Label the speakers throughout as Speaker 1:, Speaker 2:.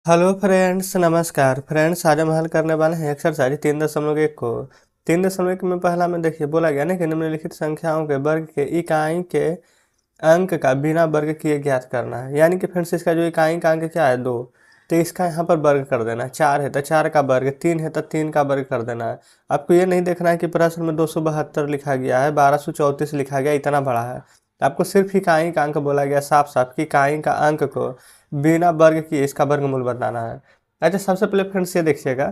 Speaker 1: Hello friends, नमस्कार friends. आज हम हल करने वाले हैं एक्सरसाइज 3.1 को। 3.1 में पहला में देखिए बोला गया ना कि निम्नलिखित संख्याओं के वर्ग के इकाई के अंक का बिना वर्ग किए ज्ञात करना है। यानी कि फ्रेंड्स इसका जो इकाई का अंक क्या है 2, तो इसका यहाँ पर वर्ग कर देना है। 4 है तो 4 का वर्ग, 3 है तो 3 का वर्ग कर देना है। आपको ये नहीं देखना है कि प्रश्न में 272 लिखा गया है, 1234 लिखा गया, इतना बड़ा है। आपको सिर्फ इकाई का अंक बोला गया साफ साफ कि इकाई का अंक को बिना वर्ग किए इसका वर्गमूल बताना है। अच्छा, सबसे पहले फ्रेंड्स ये देखिएगा।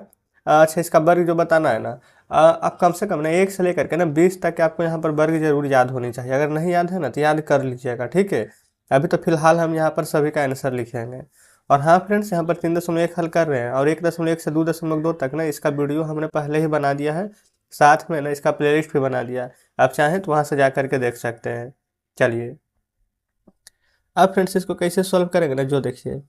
Speaker 1: अच्छा, इसका वर्ग जो बताना है ना, आप कम से कम ना 1 से लेकर के ना 20 तक के आपको यहाँ पर वर्ग जरूर याद होनी चाहिए। अगर नहीं याद है ना तो याद कर लीजिएगा, ठीक है। अभी तो फिलहाल हम यहाँ पर सभी का आंसर लिखेंगे। और हाँ फ्रेंड्स, यहाँ पर 3.1 हल कर रहे हैं और 1.1 से 2.2 तक ना इसका वीडियो हमने पहले ही बना दिया है। साथ में ना इसका प्लेलिस्ट भी बना दिया है, आप चाहें तो वहाँ से जा करके देख सकते हैं। चलिए अब फ्रेंड्स इसको कैसे सॉल्व करेंगे ना, जो देखिए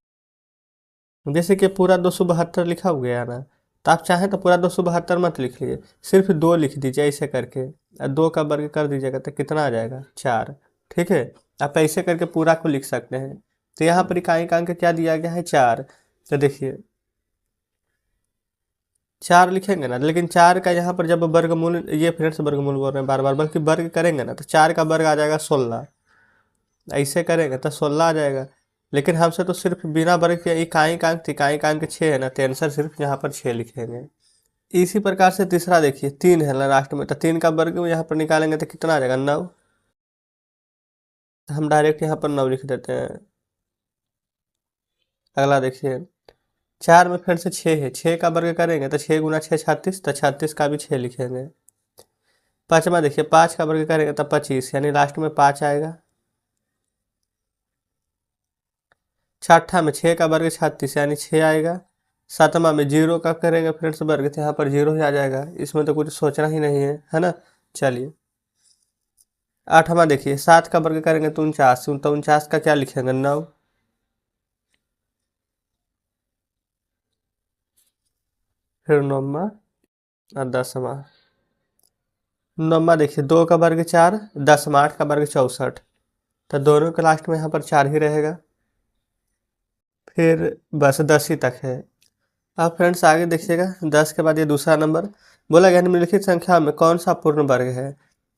Speaker 1: जैसे कि पूरा 272 लिखा हो गया ना, तो आप चाहें तो पूरा 272 मत लिखिए, सिर्फ 2 लिख दीजिए ऐसे करके। 2 का वर्ग कर दीजिएगा तो कितना आ जाएगा 4, ठीक है। आप ऐसे करके पूरा को लिख सकते हैं। तो यहाँ पर इकाई का अंक क्या दिया गया है 4। तो देखिए 4 लिखेंगे ना, लेकिन 4 का यहाँ पर जब वर्गमूल, ये फ्रेंड्स वर्गमूल बोल रहे हैं बार बार, बल्कि वर्ग करेंगे ना तो 4 का वर्ग आ जाएगा 16। ऐसे करेंगे तो 16 आ जाएगा। लेकिन हमसे तो सिर्फ बिना वर्ग के इकाई का अंक, इकाई का अंक 6 है ना, तो आंसर सिर्फ यहाँ पर 6 लिखेंगे। इसी प्रकार से तीसरा देखिए 3 है ना लास्ट में, तो 3 का वर्ग यहाँ पर निकालेंगे तो कितना आ जाएगा 9। तो हम डायरेक्ट यहाँ पर 9 लिख देते हैं। अगला देखिए 4 में फिर से 6 है, 6 का वर्ग करेंगे तो 6 गुना 6 36, तो 36 का भी 6 लिखेंगे। पाँचवा देखिए 5 का वर्ग करेंगे तो 25, यानी लास्ट में 5 आएगा। छठा में 6 का वर्ग 36, यानी 6 आएगा। सातवां में 0 का करेंगे फ्रेंड्स वर्ग, तो यहाँ पर 0 ही आ जाएगा, इसमें तो कुछ सोचना ही नहीं है ना। चलिए आठवां देखिए 7 का वर्ग करेंगे तो 49, तो 49 का क्या लिखेंगे 9। फिर नौवा और 10वां। नौवा देखिए 2 का वर्ग 4, 10वां 8 का वर्ग 64, तो दोनों के लास्ट में यहाँ पर 4 ही रहेगा। फिर बस 10 ही तक है। अब फ्रेंड्स आगे देखिएगा 10 के बाद ये दूसरा नंबर बोला गया निम्नलिखित संख्या में कौन सा पूर्ण वर्ग है।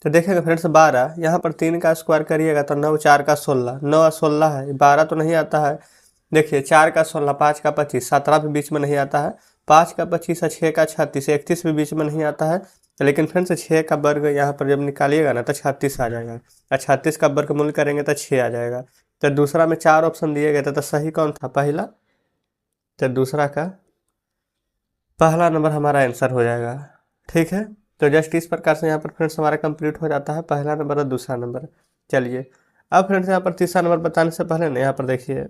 Speaker 1: तो देखेंगे फ्रेंड्स 12, यहाँ पर 3 का स्क्वायर करिएगा तो 9 4 का 16, 9 और 16 है, 12 तो नहीं आता है। देखिए 4 का 16, 5 का 25, 17 भी बीच में नहीं आता है। 5 का 25 और 6 का 36, 31 भी बीच में नहीं आता है। लेकिन फ्रेंड्स 6 का वर्ग यहाँ पर जब निकालिएगा ना तो 36 आ जाएगा, और 36 का वर्गमूल करेंगे तो 6 आ जाएगा। तो दूसरा में 4 ऑप्शन दिए गए थे, तो सही कौन था पहला, तो दूसरा का पहला नंबर हमारा आंसर हो जाएगा, ठीक है। तो जस्ट इस प्रकार से यहाँ पर फ्रेंड्स हमारा कंप्लीट हो जाता है पहला नंबर और दूसरा नंबर। चलिए अब फ्रेंड्स यहाँ पर तीसरा नंबर बताने से पहले ना यहाँ पर देखिए,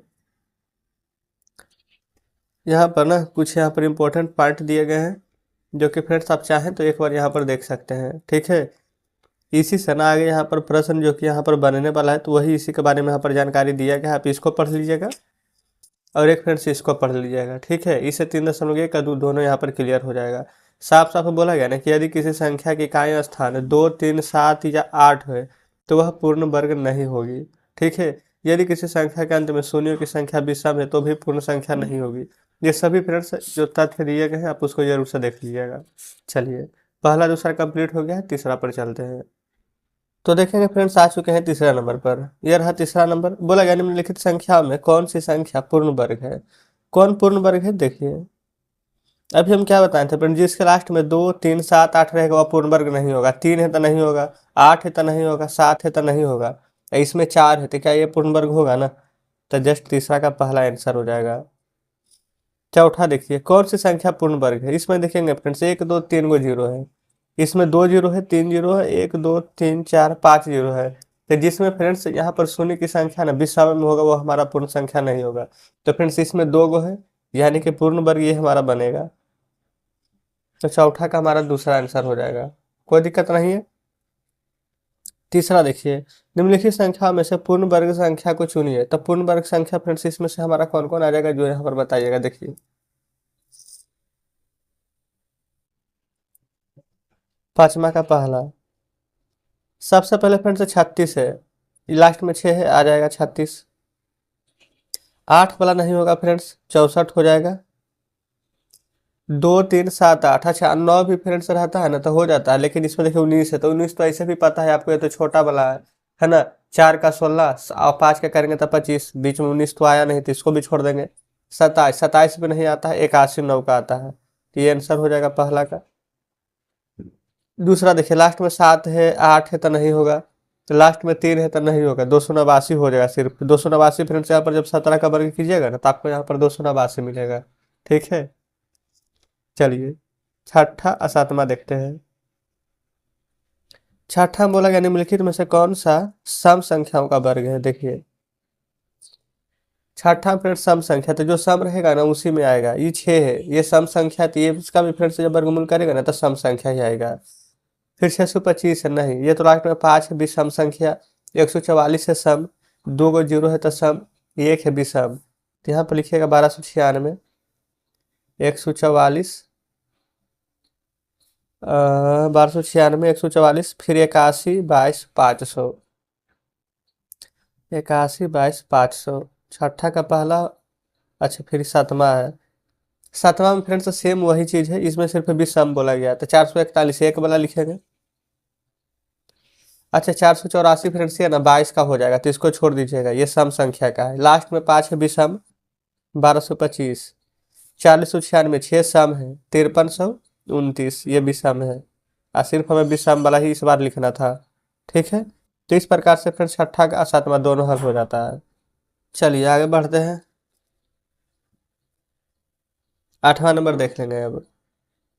Speaker 1: यहाँ पर ना कुछ यहाँ पर इम्पोर्टेंट पॉइंट दिए गए हैं, जो कि फ्रेंड्स आप चाहें तो एक बार यहाँ पर देख सकते हैं, ठीक है। इसी से ना आगे यहाँ पर प्रश्न जो कि यहाँ पर बनने वाला है, तो वही इसी के बारे में यहाँ पर जानकारी दिया गया है। आप इसको पढ़ लीजिएगा और एक फ्रेंड्स इसको पढ़ लीजिएगा, ठीक है। इससे 3.1 का दोनों यहाँ पर क्लियर हो जाएगा। साफ साफ बोला गया ना कि यदि किसी संख्या की इकाई स्थान 2 3 7 या 8 है तो वह पूर्ण वर्ग नहीं होगी, ठीक है। यदि किसी संख्या के अंत में शून्यों की संख्या विषम है तो भी पूर्ण संख्या नहीं होगी। ये सभी फ्रेंड्स जो तथ्य दिए गए हैं आप उसको जरूर से देख लीजिएगा। चलिए पहला दूसरा कंप्लीट हो गया है, तीसरा पर चलते हैं। तो देखेंगे फ्रेंड्स आ चुके हैं तीसरा नंबर पर। यह रहा तीसरा नंबर, बोला गया निम्नलिखित संख्या में कौन सी संख्या पूर्ण वर्ग है। कौन पूर्ण वर्ग है देखिए, अभी हम क्या बताए थे फ्रेंड, जिसके लास्ट में 2 3 7 8 रहेगा वह पूर्ण वर्ग नहीं होगा। 3 है तो नहीं होगा, 8 है तो नहीं होगा, 7 है तो नहीं होगा, इसमें 4 है तो क्या ये पूर्ण वर्ग होगा ना। तो जस्ट तीसरा का पहला आंसर हो जाएगा। चौथा देखिए कौन सी संख्या पूर्ण वर्ग है, इसमें देखेंगे फ्रेंड्स 1 2 3 गो जीरो है, इसमें 2 जीरो है, 3 जीरो है, 1 2 3 4 5 जीरो है। तो जिसमें फ्रेंड्स यहाँ पर शून्य की संख्या ना विषम में होगा वो हमारा पूर्ण संख्या नहीं होगा। तो फ्रेंड्स इसमें 2 गो है, यानी कि पूर्ण वर्ग ये हमारा बनेगा। तो चौथा का हमारा दूसरा आंसर हो जाएगा, कोई दिक्कत नहीं है। तीसरा देखिए निम्नलिखित संख्या में से पूर्ण वर्ग संख्या को चुनिए। तो पूर्ण वर्ग संख्या फ्रेंड्स इसमें से हमारा कौन कौन आ जाएगा, जो यहाँ पर बताइएगा। देखिए पांचवा का पहला, सबसे पहले फ्रेंड्स 36 है, लास्ट में 6 है, आ जाएगा 36। 8 वाला नहीं होगा फ्रेंड्स, 64 हो जाएगा। 2 3 7 8, अच्छा 9 भी फ्रेंड्स रहता है ना तो हो जाता है, लेकिन इसमें देखिए 19 है, तो 19 तो ऐसे भी पता है आपको, ये तो छोटा वाला है ना। 4 का 16 और 5 का करेंगे तो 25, बीच में 19 तो आया नहीं तो इसको भी छोड़ देंगे। 27, 27 भी नहीं आता है, 81 9 का आता है, तो ये आंसर हो जाएगा पहला का। दूसरा देखिए लास्ट में 7 है, 8 है तो नहीं होगा, तो लास्ट में 3 है तो नहीं होगा, 289 हो जाएगा सिर्फ 289। फ्रेंड्स यहाँ पर जब 17 का वर्ग कीजिएगा ना तो आपको यहाँ पर 289 मिलेगा। ठीक है, चलिए छठा और सातवां देखते हैं। छठा बोला गया निम्नलिखित में से कौन सा सम संख्याओं का वर्ग है। देखिए छठा फ्रेंड सम संख्या, तो जो सम रहेगा ना उसी में आएगा। ये 6 है, ये सम संख्या, तो ये इसका भी फ्रेंड से जब वर्गमूल करेगा ना तो सम संख्या ही आएगा। फिर 625 है, नहीं ये तो लास्ट में 5 है विषम संख्या। 144 है सम, 2 गो जीरो है तो सम, 1 है विषम, तो यहाँ पर लिखिएगा 1296। 144 1296, 144, फिर 81 22 500, 81 22 500 छठा का पहला। अच्छा फिर सातवां है, सातवां में फ्रेंड्स सेम वही चीज है, इसमें सिर्फ भी सम बोला गया, तो 441 एक वाला लिखेंगे। अच्छा 484 फ्रेंड्स ये ना 22 का हो जाएगा, तो इसको छोड़ दीजिएगा, ये सम संख्या का है। लास्ट में 5 है विषम, 1225। 4096 6 सम है, 5329 ये विषम है, और सिर्फ हमें विषम वाला ही इस बार लिखना था। ठीक है, तो इस प्रकार से फ्रेंड्स छठा का सातवां दोनों हल हो जाता है। चलिए आगे बढ़ते हैं, आठवां नंबर देख लेंगे अब।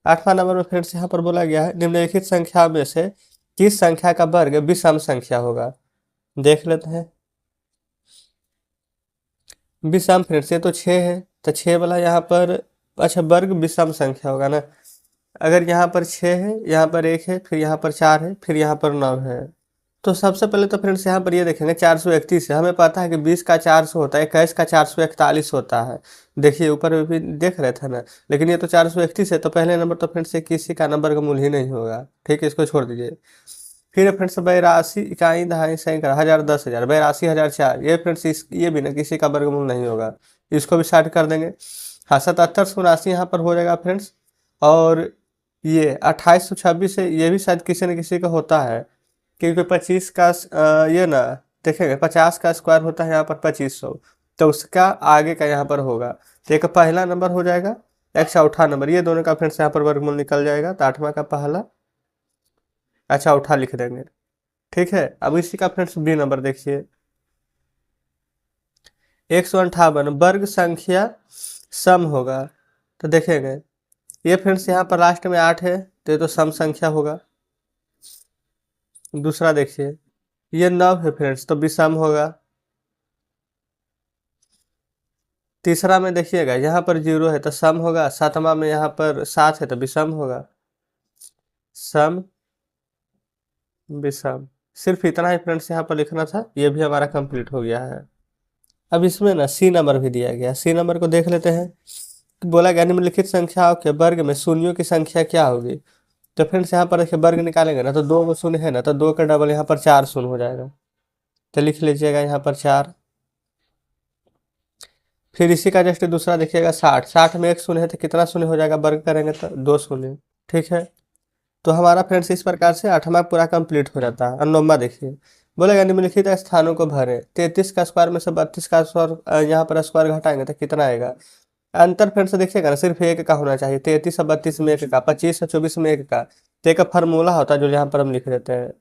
Speaker 1: आठवां नंबर में फ्रेंड्स यहाँ पर बोला गया है निम्नलिखित संख्या में से किस संख्या का वर्ग विषम संख्या होगा। देख लेते हैं। विषम फ्रेंड्स ये तो 6 है, तो 6 वाला यहाँ पर, अच्छा वर्ग विषम संख्या होगा ना। अगर यहाँ पर 6 है, यहाँ पर 1 है, फिर यहाँ पर 4 है, फिर यहाँ पर 9 है, तो सबसे पहले तो फ्रेंड्स यहाँ पर ये देखेंगे 431 है, हमें पता है कि 20 का 400 होता है, 21 का 441 होता है। देखिए ऊपर में भी देख रहे थे ना, लेकिन ये तो 431 है, तो पहले नंबर तो फ्रेंड्स किसी का नंबर का मूल ही नहीं होगा। ठीक है, इसको छोड़ दीजिए। फिर फ्रेंड्स 82 इकाई दहाई सैकड़ा हजार 10,000, 82,000 4, ये फ्रेंड्स ये भी ना किसी का वर्गमूल नहीं होगा, इसको भी स्टार्ट कर देंगे। हाँ 77 यहाँ पर हो जाएगा फ्रेंड्स। और ये 2826 है, ये भी शायद किसी न किसी का होता है, क्योंकि 25 का ये ना देखेंगे 50 का स्क्वायर होता है यहाँ पर 2500, तो उसका आगे का यहाँ पर होगा, तो एक पहला नंबर हो जाएगा, एक चौथा नंबर, ये दोनों का फ्रेंड्स यहाँ पर वर्गमूल निकल जाएगा, तो आठवां का पहला अच्छा उठा लिख देंगे। ठीक है, अब इसी का फ्रेंड्स बी नंबर देखिए। 158 वर्ग संख्या सम होगा, तो देखेंगे ये फ्रेंड्स यहाँ पर लास्ट में 8 है, तो ये तो सम संख्या होगा। दूसरा देखिए ये 9 है फ्रेंड्स, तो विषम होगा। तीसरा में देखिएगा यहाँ पर 0 है तो सम होगा। सातवां में यहाँ पर 7 है तो विषम होगा, सम विषम। सिर्फ इतना ही फ्रेंड्स यहाँ पर लिखना था, ये भी हमारा कंप्लीट हो गया है। अब इसमें ना सी नंबर भी दिया गया, सी नंबर को देख लेते हैं। बोला गया निम्नलिखित संख्याओं के वर्ग में शून्यों की संख्या क्या होगी। तो फ्रेंड्स यहाँ पर देखिए वर्ग निकालेंगे ना, तो 2 शून्य है ना, तो 2 का डबल यहाँ पर 4 शून्य हो जाएगा, तो लिख लीजिएगा यहाँ पर 4। फिर इसी का जस्ट दूसरा देखिएगा 60, 60 में 1 शून्य है, तो कितना शून्य हो जाएगा, वर्ग करेंगे तो 2 शून्य। ठीक है, तो हमारा फ्रेंड्स इस प्रकार से आठवां पूरा कंप्लीट हो जाता है। और नौवां देखिए, बोलेगा निम्नलिखित स्थानों को भरें। 33 का स्क्वायर में से 32 का स्क्वायर यहाँ पर स्क्वायर घटाएंगे तो कितना आएगा। अंतर फ्रेंड्स देखिएगा ना, सिर्फ एक का होना चाहिए, 33 और 32 में 1 का, 25 और 24 में 1 का, तो एक फार्मूला होता है जो यहाँ पर हम लिख देते हैं,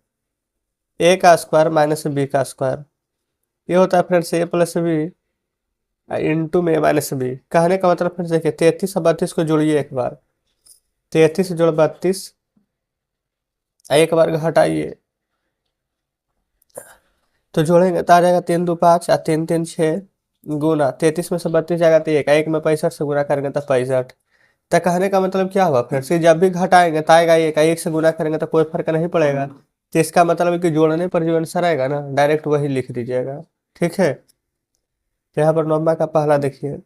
Speaker 1: ए का स्क्वायर माइनस बी का स्क्वायर, ये होता है फ्रेंड्स ए प्लस बी इंटू में माइनस बी। कहने का मतलब फ्रेंड्स देखिए 33 और 32 को जोड़िए एक बार, 33 जोड़ 32, एक बार हटाइए तो जोड़ेंगे तो आ जाएगा 3 2 5 और 3 3 6, गुना 33 में से 32 जाएगा तो एक में 65 से गुना करेंगे तो 65। तो कहने का मतलब क्या हुआ फ्रेंड्स, जब भी घटाएंगे तो आएगा एक से गुना करेंगे तो कोई फर्क नहीं पड़ेगा, तो इसका मतलब है कि जोड़ने पर जो आंसर आएगा ना डायरेक्ट वही लिख दीजिएगा। ठीक है, तो यहाँ पर नंबर का पहला देखिए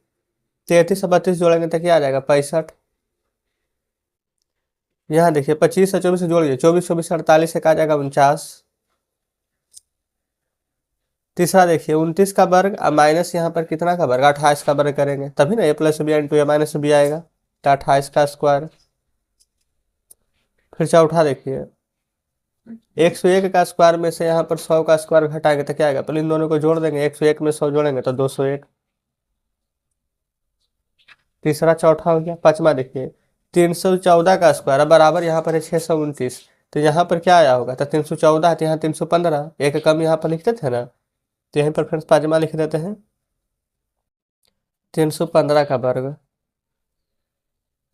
Speaker 1: 33 से 32 जोड़ेंगे तो क्या आ जाएगा 65। यहाँ देखिए 25 से 24 जोड़िए, 24 24 48 से आ जाएगा 49। तीसरा देखिए 29 का वर्ग और माइनस यहाँ पर कितना का वर्ग 28 का वर्ग करेंगे तभी ना ए प्लस बी इंटू ए माइनस बी आएगा, तो 28 का स्क्वायर। फिर चौथा देखिए 101 का स्क्वायर में से यहाँ पर 100 का स्क्वायर घटाएंगे तो क्या आएगा, पहले इन दोनों को जोड़ देंगे, 101 में 100 जोड़ेंगे तो 201। तीसरा चौथा हो गया। पांचवा देखिए 314 का स्क्वायर बराबर यहाँ पर है 629, तो यहाँ पर क्या आया होगा, तो 314 तो यहाँ 315, एक कम यहाँ पर लिखते थे ना, तो यहीं पर फ्रेंड्स पांचवा लिख देते हैं 315 का वर्ग।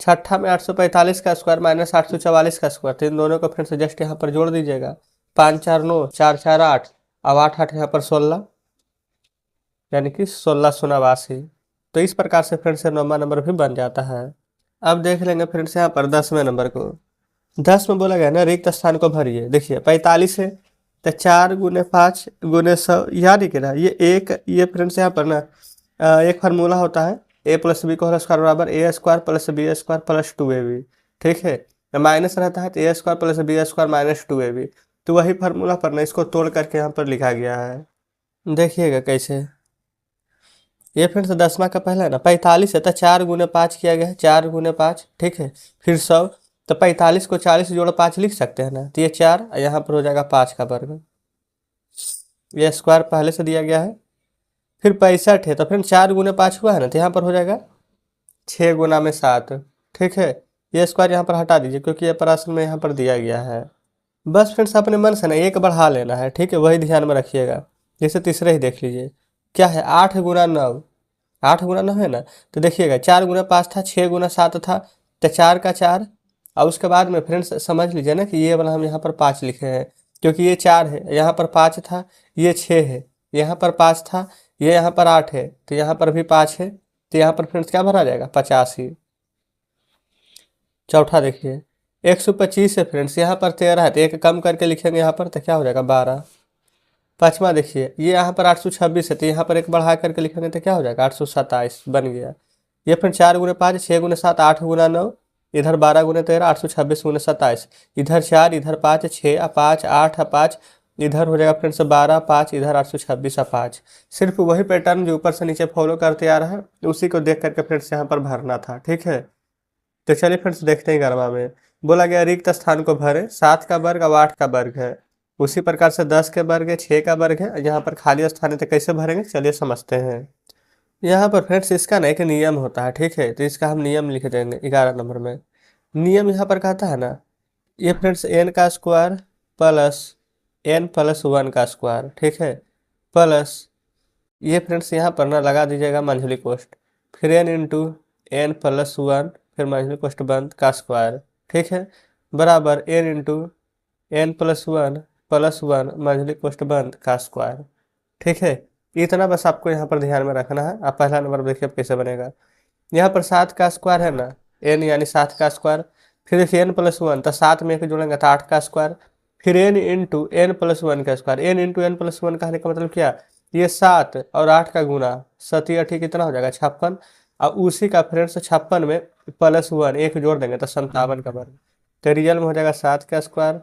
Speaker 1: छठा में 845 का स्क्वायर माइनस 844 का स्क्वायर, तो इन दोनों को फ्रेंड्स जस्ट यहाँ पर जोड़ दीजिएगा, 5 4 9 4 4 8, अब 8 8 यहाँ पर 16, यानी कि 1689। तो इस प्रकार से फ्रेंड्स 9वां नंबर भी बन जाता है। अब देख लेंगे फ्रेंड्स यहाँ पर 10वें नंबर को। 10 में बोला गया ना रिक्त स्थान को भरिए। देखिए 45 है तो 4 गुने 5 गुने 100, याद ही ना ये फ्रेंड्स यहाँ पर ना एक फार्मूला होता है ए प्लस बी को होल स्क्वायर बराबर A square plus B square plus 2ab, ठीक है। माइनस रहता है तो A square plus B square minus 2ab, तो वही फार्मूला पर ना इसको तोड़ करके यहाँ पर लिखा गया है। देखिएगा कैसे, ये फ्रेंड्स 10वां का पहला है ना 45 है तो 4 गुने 5 किया गया है, 4 गुने 5, ठीक है। फिर 100, तो 45 को 40 जोड़ 5 लिख सकते हैं ना, तो ये 4 यहाँ पर हो जाएगा 5 का वर्ग, ये स्क्वायर पहले से दिया गया है। फिर 65 है तो फ्रेंड 4 गुने 5 हुआ है ना, तो यहाँ पर हो जाएगा 6 गुना में 7, ठीक है। ये स्क्वायर यहाँ पर हटा दीजिए क्योंकि ये प्रश्न में यहाँ पर दिया गया है। बस फ्रेंड्स अपने मन से ना एक बढ़ा लेना है, ठीक है, वही ध्यान में रखिएगा। जैसे तीसरे ही देख लीजिए क्या है, 8 गुना 9, 8 गुना 9 है ना, तो देखिएगा 4 गुना 5 था, 6 गुना 7 था, तो 4 का 4, और उसके बाद में फ्रेंड्स समझ लीजिए ना कि ये वाला हम यहाँ पर 5 लिखे हैं क्योंकि ये 4 है, यहाँ पर 5 था, ये 6 है, यहाँ पर 5 था, ये यहाँ पर 8 है, तो यहाँ पर भी 5 है, तो यहाँ पर फ्रेंड्स क्या भरा जाएगा 85। चौथा देखिए 125 है फ्रेंड्स, यहाँ पर 13 है तो एक कम करके लिखेंगे यहाँ पर, तो क्या हो जाएगा 12। पाँचवा देखिए ये यहाँ पर 826 है तो यहाँ पर एक बढ़ा करके लिखेंगे तो क्या हो जाएगा 827 बन गया। ये फिर 4 गुने 5 6 गुने 7 8 गुना 9, इधर 12 गुने 13 826 गुने 27, इधर 4 इधर 5 6 5 8 5, इधर हो जाएगा फ्रेंड्स 12 5, इधर 826 5। सिर्फ वही पैटर्न जो ऊपर से नीचे फॉलो करते आ रहा है उसी को देख करके फ्रेंड्स यहाँ पर भरना था, ठीक है। तो चलिए फ्रेंड्स देखते हैं 11वां में बोला गया रिक्त स्थान को भरे, 7 का वर्ग और 8 का वर्ग है, उसी प्रकार से 10 के वर्ग है, 6 का वर्ग है, यहाँ पर खाली स्थान है तो कैसे भरेंगे चलिए समझते हैं। यहाँ पर फ्रेंड्स इसका ना एक नियम होता है, ठीक है, तो इसका हम नियम लिख देंगे 11 नंबर में। नियम यहाँ पर कहता है ना, ये फ्रेंड्स n का स्क्वायर प्लस n प्लस 1 का स्क्वायर, ठीक है, प्लस ये फ्रेंड्स यहाँ पर ना लगा दीजिएगा मंझली कोष्ठ, फिर n इंटू n प्लस 1 फिर मंझली कोष्ठ बंद का स्क्वायर, ठीक है, बराबर n इंटू n प्लस 1 मंझली कोष्ठ बंद का स्क्वायर, ठीक है। इतना बस आपको यहाँ पर ध्यान में रखना है। आप पहला नंबर देखिए अब कैसे बनेगा। यहाँ पर 7 का स्क्वायर है ना, n यानी 7 का स्क्वायर, फिर देखिए n प्लस 1 तो 7 में एक जोड़ेंगे तो 8 का स्क्वायर, फिर n इंटू n प्लस 1 का square, n into n plus 1 कहने का मतलब क्या, ये 7 और 8 का गुना, 7 8 कितना हो जाएगा 56, और उसी का फ्रेंड्स 56 में प्लस 1 एक जोड़ देंगे तो 57 का वर्ग, तो रियल में हो जाएगा 7 का स्क्वायर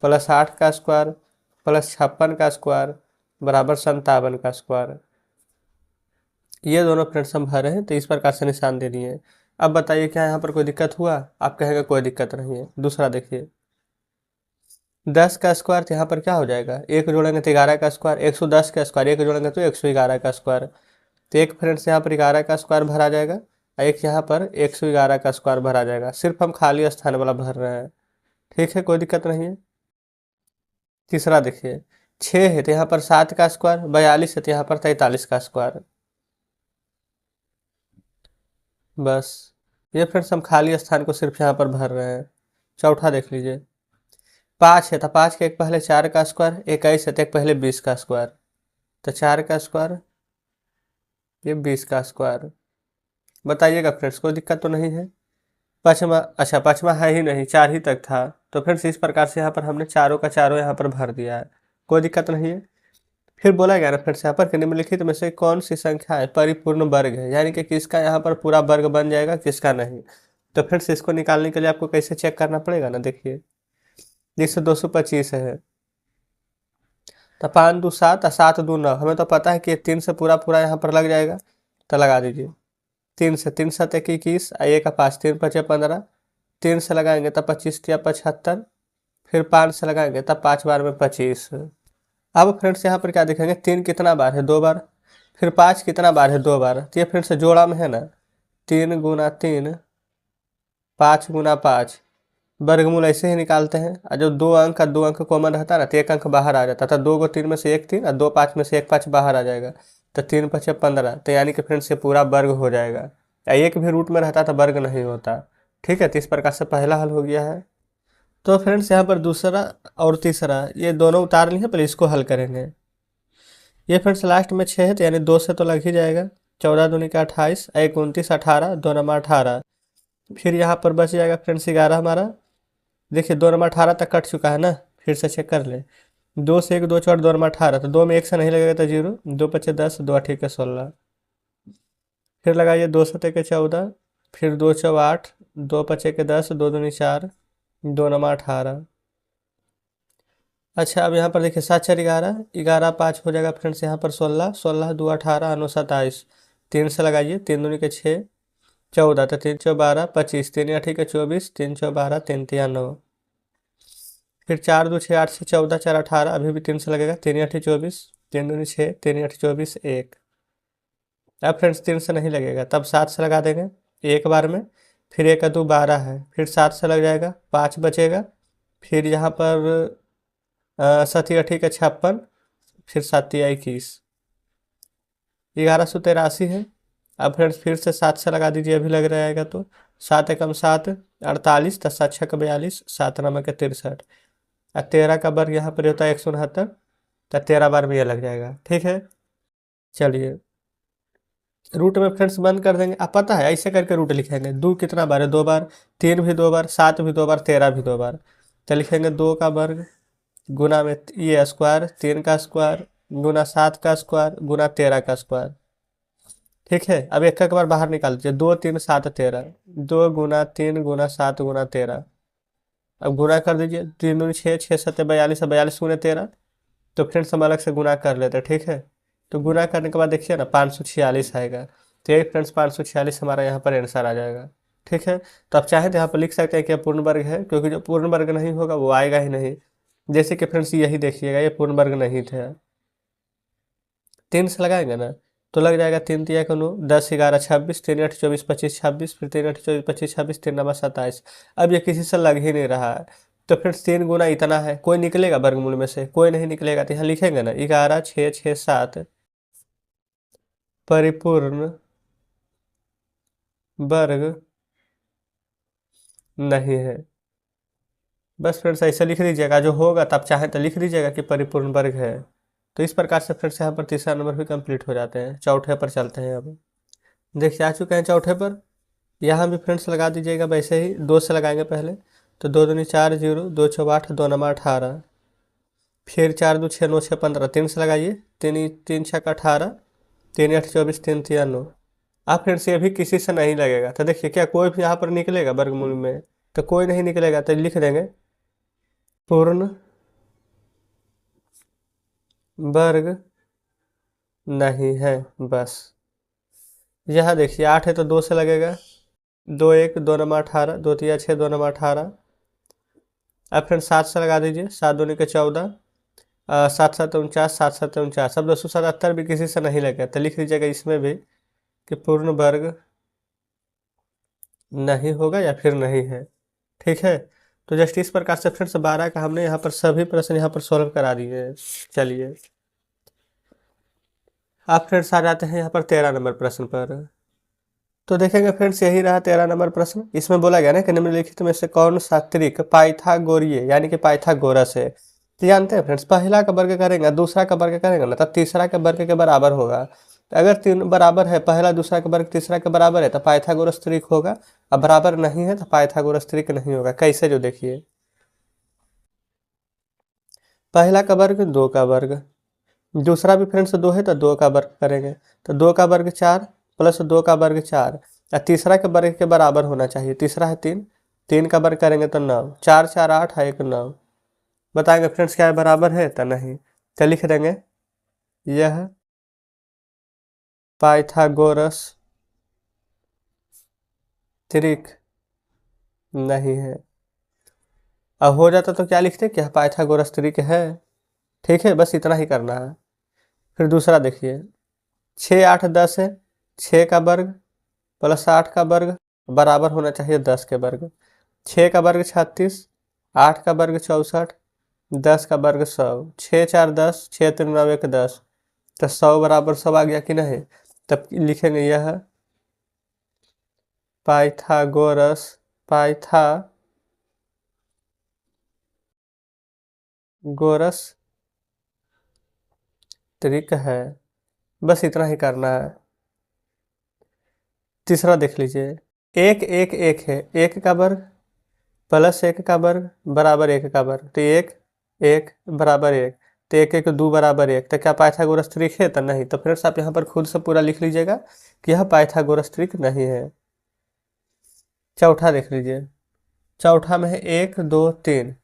Speaker 1: प्लस 8 का स्क्वायर प्लस 56 का स्क्वायर बराबर 57 का स्क्वायर। ये दोनों फ्रेंड्स हम भरे हैं तो इस प्रकार से निशान दे दिए। अब बताइए क्या यहाँ पर कोई दिक्कत हुआ, आप कहेंगे कोई दिक्कत नहीं है। दूसरा देखिए 10 का स्क्वायर, तो यहाँ पर क्या हो जाएगा, एक जोड़ेंगे तो 11 का स्क्वायर, 110 का स्क्वायर एक जोड़ेंगे तो 111 का स्क्वायर, तो एक फ्रेंड्स यहाँ पर 11 का स्क्वायर भरा जाएगा और एक यहाँ पर 111 का स्क्वायर भरा जाएगा, सिर्फ हम खाली स्थान वाला भर रहे हैं, ठीक है, कोई दिक्कत नहीं है। तीसरा देखिए 6 है तो यहाँ पर 7 का स्क्वायर, 42 है तो यहाँ पर 43 का स्क्वायर, बस ये फ्रेंड्स हम खाली स्थान को सिर्फ यहाँ पर भर रहे हैं। चौथा देख लीजिए 5 है तो 5 के एक पहले 4 का स्क्वायर, 21 है तो एक पहले 20 का स्क्वायर, तो 4 का स्क्वायर ये 20 का स्क्वायर। बताइएगा फ्रेंड्स कोई दिक्कत तो नहीं है। पाँचवा, अच्छा पाँचवा है ही नहीं, 4 ही तक था, तो फ्रेंड्स इस प्रकार से यहाँ पर हमने चारों का चारों यहाँ पर भर दिया है, कोई दिक्कत नहीं है। फिर बोला गया ना फ्रेंड्स यहाँ पर कि निम्नलिखित में से कौन सी संख्या है परिपूर्ण वर्ग है, यानी कि किसका यहाँ पर पूरा वर्ग बन जाएगा किसका नहीं। तो फ्रेंड्स इसको निकालने के लिए आपको कैसे चेक करना पड़ेगा ना, देखिए जैसे 225 है तो 5 2 7 और 7 2 9, हमें तो पता है कि 3 से पूरा पूरा यहाँ पर लग जाएगा, तो लगा दीजिए। 3 से 3 7 21 और 1 5 3 5 15, 3 से लगाएंगे तब 25 या 75, फिर 5 से लगाएंगे तब 5 बार में 25। अब फ्रेंड्स यहाँ पर क्या देखेंगे, 3 कितना बार है, 2 बार, फिर 5 कितना बार है, 2 बार, तो ये फ्रेंड्स जोड़ा में है ना, 3 गुना 3 5 गुना 5, वर्गमूल ऐसे ही निकालते हैं। और जो 2 अंक का 2 अंक कॉमन रहता है ना, तो 1 अंक बाहर आ जाता था, 2 को 3 में से 1 3 और 2 5 में से 1 5 बाहर आ जाएगा, तो 3 5 15, तो यानी कि फ्रेंड्स ये पूरा वर्ग हो जाएगा। या एक भी रूट में रहता तो वर्ग नहीं होता। ठीक है, तो इस प्रकार से पहला हल हो गया है। तो फ्रेंड्स यहाँ पर दूसरा और तीसरा ये दोनों उतार लिए, पहले इसको हल करेंगे। ये फ्रेंड्स लास्ट में 6 है, तो यानी 2 से तो लग ही जाएगा। 14 दूनी का 28, 1 29 18, 2 नमा 18, फिर यहाँ पर बच जाएगा फ्रेंड्स 11 हमारा। देखिए 2 नमा 18 तक कट चुका है ना, फिर से चेक कर ले। 2 से 1 2 4 2 नमा 18, तो 2 में 1 से नहीं लगेगा तो 0, 2 5 10, 2 8 16, फिर लगाइए 2 7 14, फिर 2 4 8, 2 5 10, 2 दूनी 4, 2 नमा 18। अच्छा अब यहाँ पर देखिए 7 4 11, 11 5 हो जाएगा फ्रेंड्स यहाँ पर 16, 16 2 18, 9 27, 3 से लगाइए, 3 दूनी के 6, 14, तो 3 4 12, 25, 3 8 के 24, 3 4 12, 3 3 9, फिर 4 2 6 8 से 14, 4 18, अभी भी 3 से लगेगा, 3 8 24, 3 दूनी 6, 3 8 24 1। अब फ्रेंड्स 3 से नहीं लगेगा, तब 7 से लगा देंगे एक बार में, फिर 1 2 12 है, फिर 7 से लग जाएगा, 5 बचेगा, फिर यहाँ पर 7 8 के 56, फिर 7 21, 1183 है। अब फ्रेंड्स फिर से 7 से लगा दीजिए, अभी लग रहेगा तो 7 एकम 7, 48, 10 7 6 42, 7 नमक 63, और 13 का वर्ग यहाँ पर होता है 169, तो 13 बार में यह लग जाएगा। ठीक है, चलिए रूट में फ्रेंड्स बंद कर देंगे। आप पता है ऐसे करके रूट लिखेंगे, 2 कितना बार है, 2 बार, 3 भी 2 बार, 7 भी 2 बार, 13 भी 2 बार, तो लिखेंगे 2 का वर्ग गुना में ये स्क्वायर, 3 का स्क्वायर गुना 7 का स्क्वायर गुना 13 का स्क्वायर। ठीक है, अब एक बार बाहर निकाल दीजिए, 2 3 7 13, 2 गुना 3 गुना 7 गुना 13, अब गुना कर दीजिए, 3 दूनी 6, 6 7 42, 42 गुना 13, तो फ्रेंड्स हम अलग से गुना कर लेते हैं। ठीक है, तो गुना करने के बाद देखिए ना 546 आएगा, तो ये फ्रेंड्स 546 हमारा यहाँ पर आंसर आ जाएगा। ठीक है, तो आप चाहें तो यहाँ पर लिख सकते हैं कि पूर्ण वर्ग है, क्योंकि जो पूर्ण वर्ग नहीं होगा वो आएगा ही नहीं। जैसे कि फ्रेंड्स यही देखिएगा, ये पूर्ण वर्ग नहीं थे। 3 से लगाएंगे ना, तो लग जाएगा 3 3 9, 10 11 26, 3 8 24 25 26, फिर 3 8 24 25 26, 3 9 27। अब ये किसी से लग ही नहीं रहा है, तो फिर 3 गुना इतना है, कोई निकलेगा वर्गमूल में से, कोई नहीं निकलेगा, तो यहाँ लिखेंगे ना 11 6 6 7 परिपूर्ण वर्ग नहीं है। बस फ्रेंड्स ऐसे लिख दीजिएगा, जो होगा तब चाहे तो लिख दीजिएगा कि परिपूर्ण वर्ग है। तो इस प्रकार से फ्रेंड्स यहाँ पर तीसरा नंबर भी कंप्लीट हो जाते हैं। चौथे पर चलते हैं। अब देखिए आ चुके हैं चौथे पर, यहाँ भी फ्रेंड्स लगा दीजिएगा वैसे ही, 2 से लगाएंगे पहले, तो 2 दूनी 4 0, 2 6 8, 2 9 18, फिर 4 2 6 9 6 15, 3 से लगाइए, 3 3 6 18, 3 8 24, 3 3 9। आप फ्रेंड्स ये भी किसी से नहीं लगेगा, तो देखिए क्या कोई भी यहाँ पर निकलेगा वर्गमूल में, तो कोई नहीं निकलेगा, तो लिख देंगे पूर्ण वर्ग नहीं है। बस यहाँ देखिए 8 है तो 2 से लगेगा, 2 1 2 9 18, 2 3 6 2 9 18। अब फ्रेंड्स 7 से लगा दीजिए, 7 दूनी के 14, 7 7 49, 7 7 49, सब 277 भी किसी से नहीं लगे, तो लिख लीजिएगा इसमें भी कि पूर्ण वर्ग नहीं होगा या फिर नहीं है। ठीक है, तो जस्ट इस प्रकार से फ्रेंड्स 12 का हमने यहाँ पर सभी प्रश्न यहाँ पर सॉल्व करा दिए हैं। चलिए आप फ्रेंड्स आ जाते हैं यहाँ पर 13 नंबर प्रश्न पर। तो देखेंगे फ्रेंड्स यही रहा 13 नंबर प्रश्न। इसमें बोला गया ना कि निम्नलिखित में से कौन सा त्रिक पाइथागोरीय यानी कि पाइथागोरस है। तो जानते हैं फ्रेंड्स, पहला का वर्ग करेंगे दूसरा का वर्ग करेंगे ना, तब तीसरा के वर्ग के बराबर होगा। तो अगर तीन बराबर है, पहला दूसरा का वर्ग तीसरा के बराबर है, तो पाइथागोरस त्रिक होगा। अब बराबर नहीं है तो पाइथागोरस त्रिक नहीं होगा। कैसे, जो देखिए पहला का वर्ग 2 का वर्ग, दूसरा भी फ्रेंड्स 2 है तो 2 का वर्ग करेंगे, तो 2 का वर्ग 4 प्लस 2 का वर्ग 4, या तीसरा के वर्ग के बराबर होना चाहिए। तीसरा है 3, 3 का वर्ग करेंगे तो 9, 4 4 8 है 1 9। बताएंगे फ्रेंड्स क्या है, बराबर है तो नहीं। तो लिख देंगे यह पाइथागोरस त्रिक नहीं है। अब हो जाता तो क्या लिखते, क्या पाइथागोरस त्रिक है। ठीक है, बस इतना ही करना है। फिर दूसरा देखिए, 6 8 10 है, 6 का वर्ग प्लस 8 का वर्ग बराबर होना चाहिए 10 के वर्ग। 6 का वर्ग 36, 8 का वर्ग 64, 10 का वर्ग 100, 6 4 10, 6 3 9 1 10, तो 100 बराबर 100 आ गया कि नहीं। तब लिखेंगे यह पाइथागोरस त्रिक है। बस इतना ही करना है। तीसरा देख लीजिए, 1 1 1 है, 1 का वर्ग प्लस 1 का वर्ग बराबर 1 का वर्ग, तो 1 1 बराबर 1, तो 1 1 2 बराबर 1, तो क्या पाइथागोरस त्रिक है, तो नहीं। तो फ्रेंड्स आप यहाँ पर खुद से पूरा लिख लीजिएगा कि यह पाइथागोरस त्रिक नहीं है। चौथा देख लीजिए, चौथा में है 1 2 3,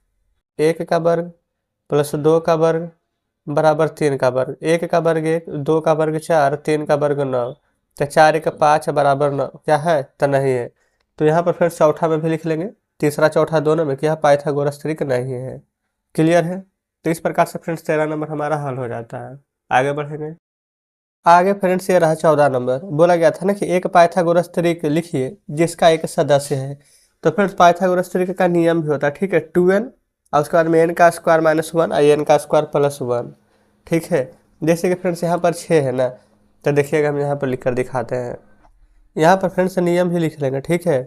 Speaker 1: 1 का वर्ग प्लस 2 का वर्ग बराबर 3 का वर्ग, 1 का वर्ग 1, 2 का वर्ग 4, 3 का वर्ग 9, तो 4 1 5 बराबर 9, क्या है, तो नहीं है। तो यहाँ पर फिर चौथा में भी लिख लेंगे, तीसरा चौथा दोनों में, क्या पाइथागोरस त्रिक नहीं है। क्लियर है। तो इस प्रकार से फ्रेंड्स 13 नंबर हमारा हल हो जाता है। आगे बढ़ेंगे। आगे फ्रेंड्स ये रहा 14 नंबर। बोला गया था ना कि एक पाइथागोरस त्रिक लिखिए जिसका एक सदस्य है। तो फ्रेंड्स पाइथागोरस त्रिक का नियम भी होता है, ठीक है, 2n और उसके बाद में n का स्क्वायर माइनस 1 और n का स्क्वायर प्लस 1। ठीक है, जैसे कि फ्रेंड्स यहाँ पर 6 है ना, तो देखिएगा हम यहाँ पर लिख कर दिखाते हैं। यहाँ पर फ्रेंड्स नियम भी लिख लेंगे, ठीक है।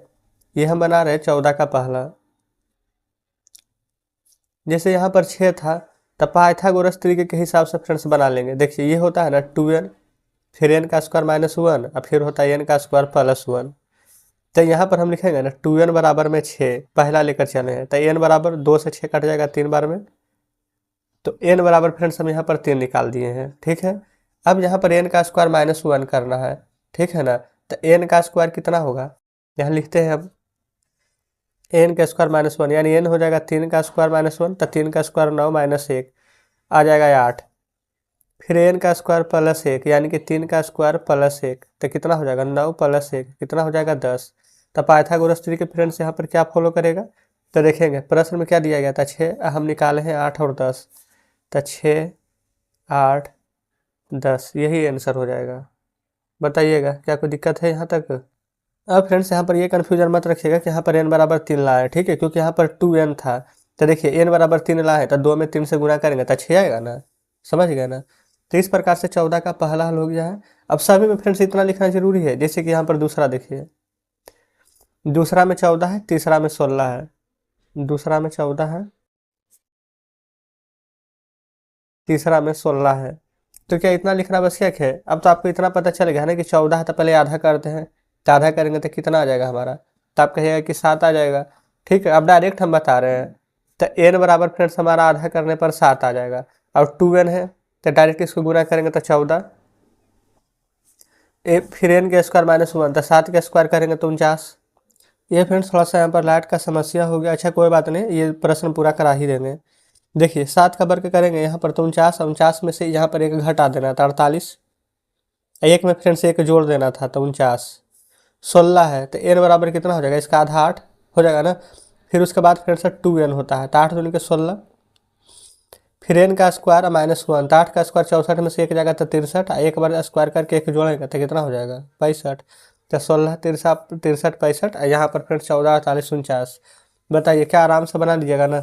Speaker 1: ये हम बना रहे हैं 14 का पहला। जैसे यहाँ पर 6 था, तब पाइथागोरस त्रिक के हिसाब से फ्रेंड्स बना लेंगे। देखिए ये होता है ना 2n, फिर n का स्क्वायर माइनस 1 और फिर होता है n का स्क्वायर प्लस 1। तो यहाँ पर हम लिखेंगे ना 2n बराबर में 6 पहला लेकर चले हैं, तो n बराबर 2 से 6 कट जाएगा 3 बार में, तो n बराबर फ्रेंड्स हम यहाँ पर 3 निकाल दिए हैं। ठीक है, अब यहाँ पर n का स्क्वायर माइनस 1 करना है, ठीक है ना। तो n का स्क्वायर कितना होगा, यहाँ लिखते हैं अब n का स्क्वायर माइनस 1, यानी n हो जाएगा 3 का स्क्वायर माइनस 1, तो 3 का स्क्वायर 9 माइनस 1 आ जाएगा 8, फिर n का स्क्वायर प्लस 1, यानी कि 3 का स्क्वायर प्लस 1, तो कितना हो जाएगा 9 प्लस 1 कितना हो जाएगा 10। तो पाइथागोरस त्रिक के फ्रेंड्स यहाँ पर क्या फॉलो करेगा, तो देखेंगे प्रश्न में क्या दिया गया था 6, हम निकाले हैं 8 और 10, तो 6 8 10 यही आंसर हो जाएगा। बताइएगा क्या कोई दिक्कत है यहाँ तक। अब फ्रेंड्स यहाँ पर ये कन्फ्यूजन मत रखिएगा कि यहाँ पर n बराबर 3 लाए, ठीक है, क्योंकि यहाँ पर 2n था। तो देखिए n बराबर 3 लाए तो 2 में 3 से गुणा करेंगे तो 6 आएगा ना, समझ गए ना। तो इस प्रकार से 14 का पहला हल हो गया है। अब सभी में फ्रेंड्स इतना लिखना जरूरी है, जैसे कि यहाँ पर दूसरा देखिए, दूसरा में 14 है, तीसरा में 16 है, दूसरा में 14 है, तीसरा में 16 है। तो क्या इतना लिखना बस क्या है। अब तो आपको इतना पता चल गया ना कि 14 है, तो पहले आधा करते हैं, तो आधा करेंगे तो कितना आ जाएगा हमारा, तो आप कहिएगा कि 7 आ जाएगा। ठीक है, अब डायरेक्ट हम बता रहे हैं, तो n बराबर फ्रेंड्स हमारा आधा करने पर 7 आ जाएगा, और 2n है तो डायरेक्ट इसको गुना करेंगे तो 14, फिर n के स्क्वायर माइनस 1, तो 7 के स्क्वायर करेंगे तो 49। ये फ्रेंड्स थोड़ा सा यहाँ पर लाइट का समस्या हो गया, अच्छा कोई बात नहीं, ये प्रश्न पूरा करा ही देंगे। देखिए 7 का वर्ग करेंगे यहाँ पर तो 49, 49 में से यहाँ पर एक घटा देना था 48, एक में फ्रेंड्स एक जोड़ देना था तो 49, 16 है तो n बराबर कितना हो जाएगा, इसका आधा 8 हो जाएगा ना। फिर उसके बाद फ्रेंड्स 2n होता है, तो 8 दूनी के 16, फिर n का स्क्वायर माइनस 1, तो 8 का स्क्वायर 64 में से एक जाएगा तो 63, एक बार स्क्वायर करके एक जोड़ेगा तो कितना हो जाएगा 65, तो 16 63 65, यहाँ पर फ्रेंड्स 14 48 49। बताइए क्या आराम से बना लीजिएगा ना।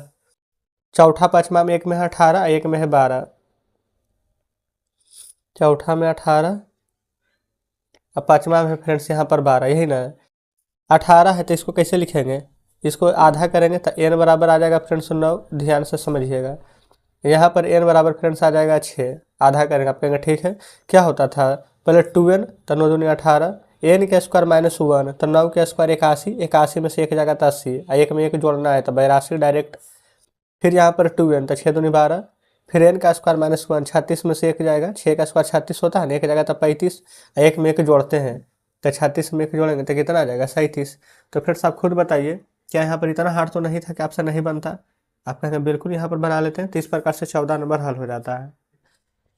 Speaker 1: चौथा पाँचवा में एक में है 18, एक में है 12, चौथा में 18 और पाँचवा में फ्रेंड्स यहाँ पर 12, यही ना। 18 है तो इसको कैसे लिखेंगे, इसको आधा करेंगे तो n बराबर आ जाएगा फ्रेंड्स 9, ध्यान से समझिएगा। यहाँ पर n बराबर फ्रेंड्स आ जाएगा 6, आधा करेंगे, आप कहेंगे ठीक है। क्या होता था पहले 2n, तो 9 दूनी 18, n के स्क्वायर माइनस 1, तो 9 के स्क्वायर 81, 81 में से एक जाएगा तो 80, एक में एक जोड़ना है तो 82 डायरेक्ट। फिर यहाँ पर 2n, तो 6 दूनी 12, फिर n का स्क्वायर माइनस 1, 36 में से एक जाएगा, 6 का स्क्वायर 36 होता है ना, एक जाएगा तो 35, एक में एक जोड़ते हैं तो 36 में एक जोड़ेंगे तो कितना आ जाएगा 37। तो फिर आप खुद बताइए, क्या यहाँ पर इतना हार्ड तो नहीं था कि आपसे नहीं बनता। आप कहेंगे बिल्कुल यहाँ पर बना लेते हैं, तो इस प्रकार से 14 नंबर हल हो जाता है।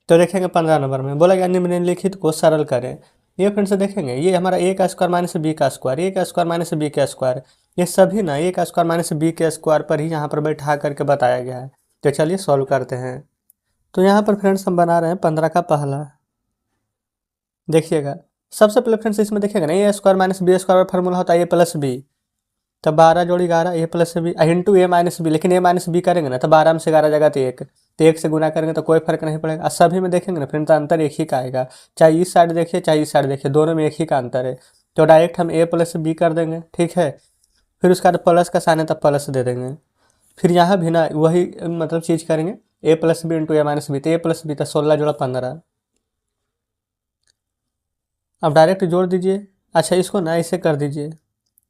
Speaker 1: तो देखेंगे 15 नंबर में बोला गया निम्नलिखित को सरल करें। ये फ्रेंड्स देखेंगे ये हमारा ए का स्क्वायर माइनस बी का स्क्वायर, ए का स्क्वायर माइनस बी का स्क्वायर, ये सभी ना ए का स्क्वायर माइनस बी के स्क्वायर पर ही यहाँ पर बैठा करके बताया गया है। तो चलिए सॉल्व करते हैं। तो यहाँ पर फ्रेंड्स हम बना रहे हैं 15 का पहला। देखिएगा सबसे पहले फ्रेंड्स इसमें देखिएगा ना ए स्क्वायर माइनस बी स्क्वायर का फार्मूला होता है ए प्लस बी, तब 12 जोड़ी 11 ए प्लस बी इंटू ए माइनस बी, लेकिन ए माइनस बी करेंगे ना तो 12 में से 11 जगह तो एक से गुना करेंगे तो कोई फर्क नहीं पड़ेगा। और सभी में देखेंगे ना फ्रेंड्स अंतर एक ही का आएगा, चाहे इस साइड देखिए चाहे इस साइड देखिए, दोनों में एक ही का अंतर है। तो डायरेक्ट हम ए प्लस बी कर देंगे, ठीक है। फिर उसके बाद प्लस का साइन है तब प्लस दे देंगे। फिर यहाँ भी ना वही मतलब चीज़ करेंगे ए प्लस बी इंटू ए माइनस बी, तो ए प्लस बी तो 16 जोड़ा 15। अब डायरेक्ट जोड़ दीजिए। अच्छा इसको ना ऐसे कर दीजिए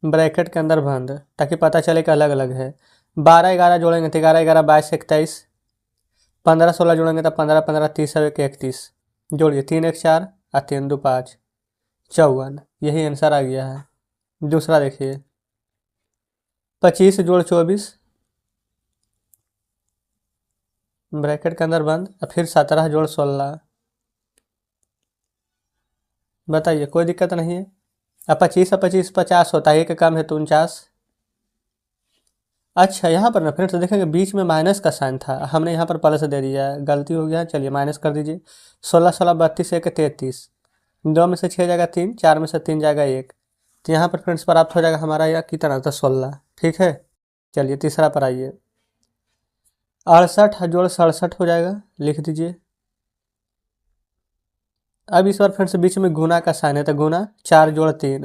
Speaker 1: ब्रैकेट के अंदर बंद, ताकि पता चले कि अलग अलग है। 12 11 जोड़ेंगे तो 11 11 22 21, 15 16 जोड़ेंगे तो 15 15 30 और 31, जोड़िए 3 1 4 और 3 2 5 54, यही आंसर आ गया है। दूसरा देखिए 25 जोड़ 24 ब्रैकेट के अंदर बंद और फिर 17 जोड़ 16, बताइए कोई दिक्कत नहीं है। अब 25 और 25 50 होता है, एक कम है तो 49। अच्छा यहाँ पर ना फ्रेंड्स देखेंगे बीच में माइनस का साइन था, हमने यहाँ पर प्लस दे दिया है, गलती हो गया। चलिए माइनस कर दीजिए। 16 16 32 1 33, 2 में से 6 जाएगा 3, 4 में से 3 जाएगा 1, तो यहाँ पर फ्रेंड्स प्राप्त हो जाएगा हमारा यह कितना था 16, ठीक है। चलिए तीसरा पर आइए 68 जोड़ 67 हो जाएगा, लिख दीजिए। अब इस बार फ्रेंड्स बीच में गुना का साइन है तो गुना 4 जोड़ 3,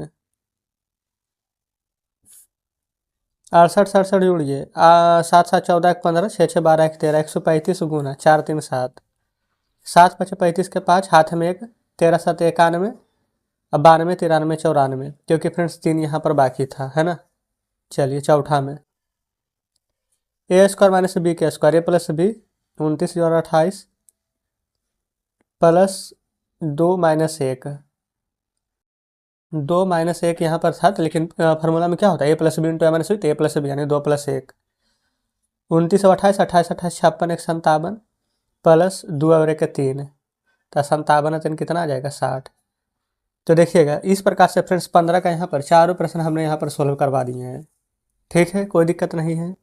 Speaker 1: 68 67 जोड़िए 7 7 14 15 6 6 12 1 13, 135 गुना 4 3 7, 7 5 35 के 5 हाथ में 1, 13 7 91, अब 92 93 94, क्योंकि फ्रेंड्स 3 यहाँ पर बाकी था, है ना। चलिए चौथा में ए स्क्वायर माइनस बी के स्क्वायर, ए प्लस बी 29 जोड़ 28 प्लस 2 माइनस 1, 2 माइनस 1 यहाँ पर था तो, लेकिन फार्मूला में क्या होता है A plus B into A minus B, तो ए प्लस बी यानी 2 प्लस 1, 29 28 28 28 56 1 57 प्लस 2 और 1 3, तो 57 तीन कितना आ जाएगा 60। तो देखिएगा इस प्रकार से फ्रेंड्स 15 का यहाँ पर चारों प्रश्न हमने यहाँ पर सोल्व करवा दिए हैं, ठीक है, कोई दिक्कत नहीं है।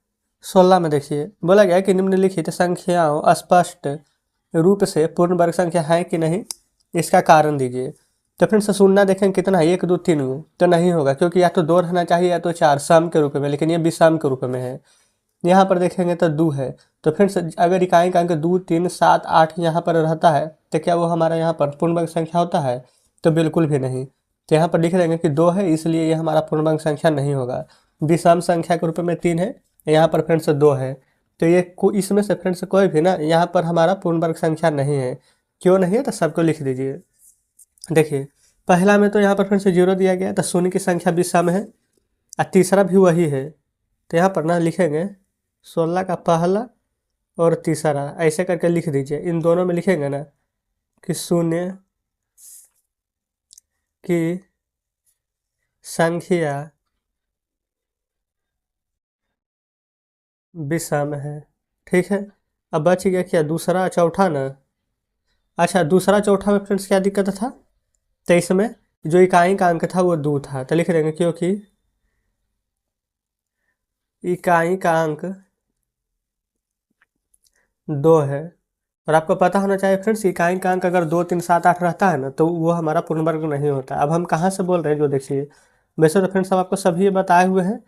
Speaker 1: 16 में देखिए बोला गया कि निम्नलिखित संख्याओं स्पष्ट रूप से पूर्ण वर्ग संख्या है कि नहीं, इसका कारण दीजिए। तो फ्रेंड्स सुनना देखें कितना है 1 2 3 तो नहीं होगा, क्योंकि या तो 2 रहना चाहिए या तो 4 सम के रूप में, लेकिन ये विषम के रूप में है। यहाँ पर देखेंगे तो 2 है, तो फ्रेंड्स अगर इकाई का अंक 2 3 7 8 यहाँ पर रहता है तो क्या वो हमारा यहाँ पर पूर्ण वर्ग संख्या होता है, तो बिल्कुल भी नहीं। तो यहाँ पर लिख देंगे कि 2 है, इसलिए ये हमारा पूर्ण वर्ग संख्या नहीं होगा। विषम संख्या के रूप में 3 है, यहाँ पर फ्रेंड्स 2 है, तो ये इसमें से फ्रेंड्स कोई भी ना यहाँ पर हमारा पूर्ण वर्ग संख्या नहीं है। क्यों नहीं है तो सबको लिख दीजिए। देखिए पहला में तो यहाँ पर फ्रेंड्स 0 दिया गया, तो शून्य की संख्या विषम है, और तीसरा भी वही है, तो यहाँ पर ना लिखेंगे 16 का पहला और तीसरा ऐसे करके लिख दीजिए। इन दोनों में लिखेंगे ना कि शून्य की संख्या विषम है, ठीक है। अब बच गया क्या दूसरा चौथा ना। अच्छा दूसरा चौथा में फ्रेंड्स क्या दिक्कत था, तो इसमें जो इकाई का अंक था वो 2 था, तो लिख देंगे क्योंकि इकाई का अंक 2 है। और आपको पता होना चाहिए फ्रेंड्स इकाई का अंक अगर 2 3 7 8 रहता है ना तो वो हमारा पूर्ण वर्ग नहीं होता। अब हम कहाँ से बोल रहे हैं जो देखिए, वैसे तो फ्रेंड्स हम आपको सभी ये बताए हुए हैं,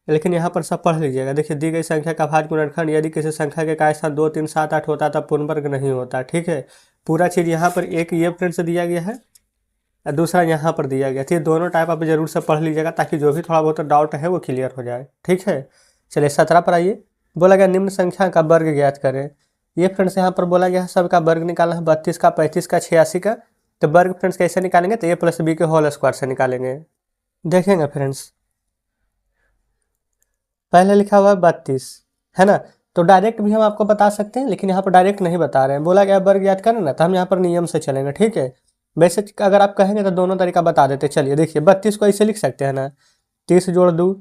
Speaker 1: लेकिन यहाँ पर सब पढ़ लीजिएगा। देखिए दी गई संख्या का भाज्य गुणनखंड यदि किसी संख्या के इकाई स्थान 2 3 7 8 होता तब पूर्ण वर्ग नहीं होता, ठीक है। पूरा चीज़ यहाँ पर एक ये फ्रेंड्स दिया गया है और दूसरा यहाँ पर दिया गया, ठीक, दोनों टाइप आप जरूर से पढ़ लीजिएगा ताकि जो भी थोड़ा बहुत डाउट है वो क्लियर हो जाए, ठीक है। चलिए 17 पर आइए। बोला गया निम्न संख्या का वर्ग ज्ञात करें। ये फ्रेंड्स यहाँ पर बोला गया है सबका वर्ग निकालना है, 32 का 35 का 86 का। तो वर्ग फ्रेंड्स कैसे निकालेंगे, तो ए प्लस बी के होल स्क्वायर से निकालेंगे। देखेंगे फ्रेंड्स पहले लिखा हुआ है 32 है ना, तो डायरेक्ट भी हम आपको बता सकते हैं, लेकिन यहाँ पर डायरेक्ट नहीं बता रहे हैं। बोला गया वर्ग याद करें ना, तो हम यहाँ पर नियम से चलेंगे, ठीक है। वैसे अगर आप कहेंगे तो दोनों तरीका बता देते। चलिए देखिए 32 को ऐसे लिख सकते हैं ना 30 जोड़ 2,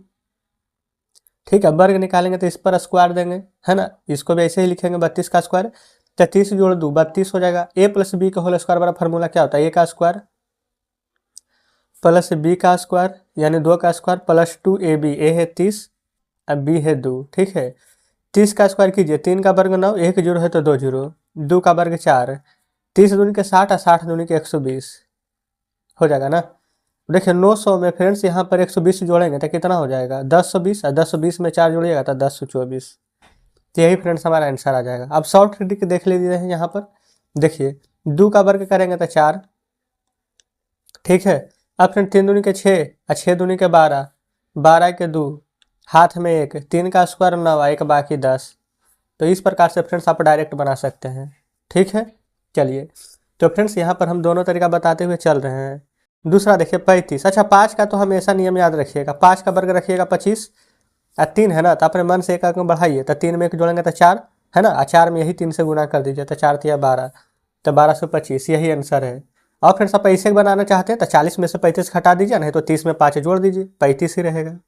Speaker 1: ठीक है। वर्ग निकालेंगे तो इस पर स्क्वायर देंगे, है ना, इसको भी ऐसे ही लिखेंगे 32 का स्क्वायर। तो 30 जोड़ 2 32 हो जाएगा। ए प्लस बी का होल स्क्वायर वाला फार्मूला क्या होता है, ए का स्क्वायर प्लस बी का स्क्वायर यानी 2 का स्क्वायर प्लस 2ab, ए है 30 अब बी है 2, ठीक है। 30 का स्क्वायर कीजिए, 3 का वर्ग 9, 1 जीरो है तो 2 जीरो, 2 का वर्ग 4, 30 दूनी के 60 और 60 दूनी के 120 हो जाएगा ना। देखिए 900 में फ्रेंड्स यहाँ पर 120 जोड़ेंगे तो कितना हो जाएगा 1020, और 1020 में 4 जोड़िएगा तो 1024। तो यही फ्रेंड्स हमारा आंसर आ जाएगा। अब शॉर्ट ट्रिक देख लीजिए हैं यहाँ पर, देखिए 2 का वर्ग करेंगे तो 4, ठीक है। अब फ्रेंड 3 दूनी के 6 और 6 दूनी के 12, 12 के 2 हाथ में 1, 3 का स्क्वायर 9, 1 बाकी 10। तो इस प्रकार से फ्रेंड्स आप डायरेक्ट बना सकते हैं, ठीक है। चलिए तो फ्रेंड्स यहाँ पर हम दोनों तरीका बताते हुए चल रहे हैं। दूसरा देखिए 35, अच्छा 5 का तो हमेशा नियम याद रखिएगा, 5 का वर्ग रखिएगा 25 और 3 है ना, तो अपने मन से एक अंक बढ़ाइए, तो 3 में 1 जोड़ेंगे तो 4 है ना, और 4 में यही 3 से गुना कर दीजिए तो 4 तिया 12, तो 1225 यही आंसर है। और फ्रेंड्स आप ऐसे बनाना चाहते हैं तो 40 में से 35 हटा दीजिए, नहीं तो 30 में 5 जोड़ दीजिए, 35 ही रहेगा।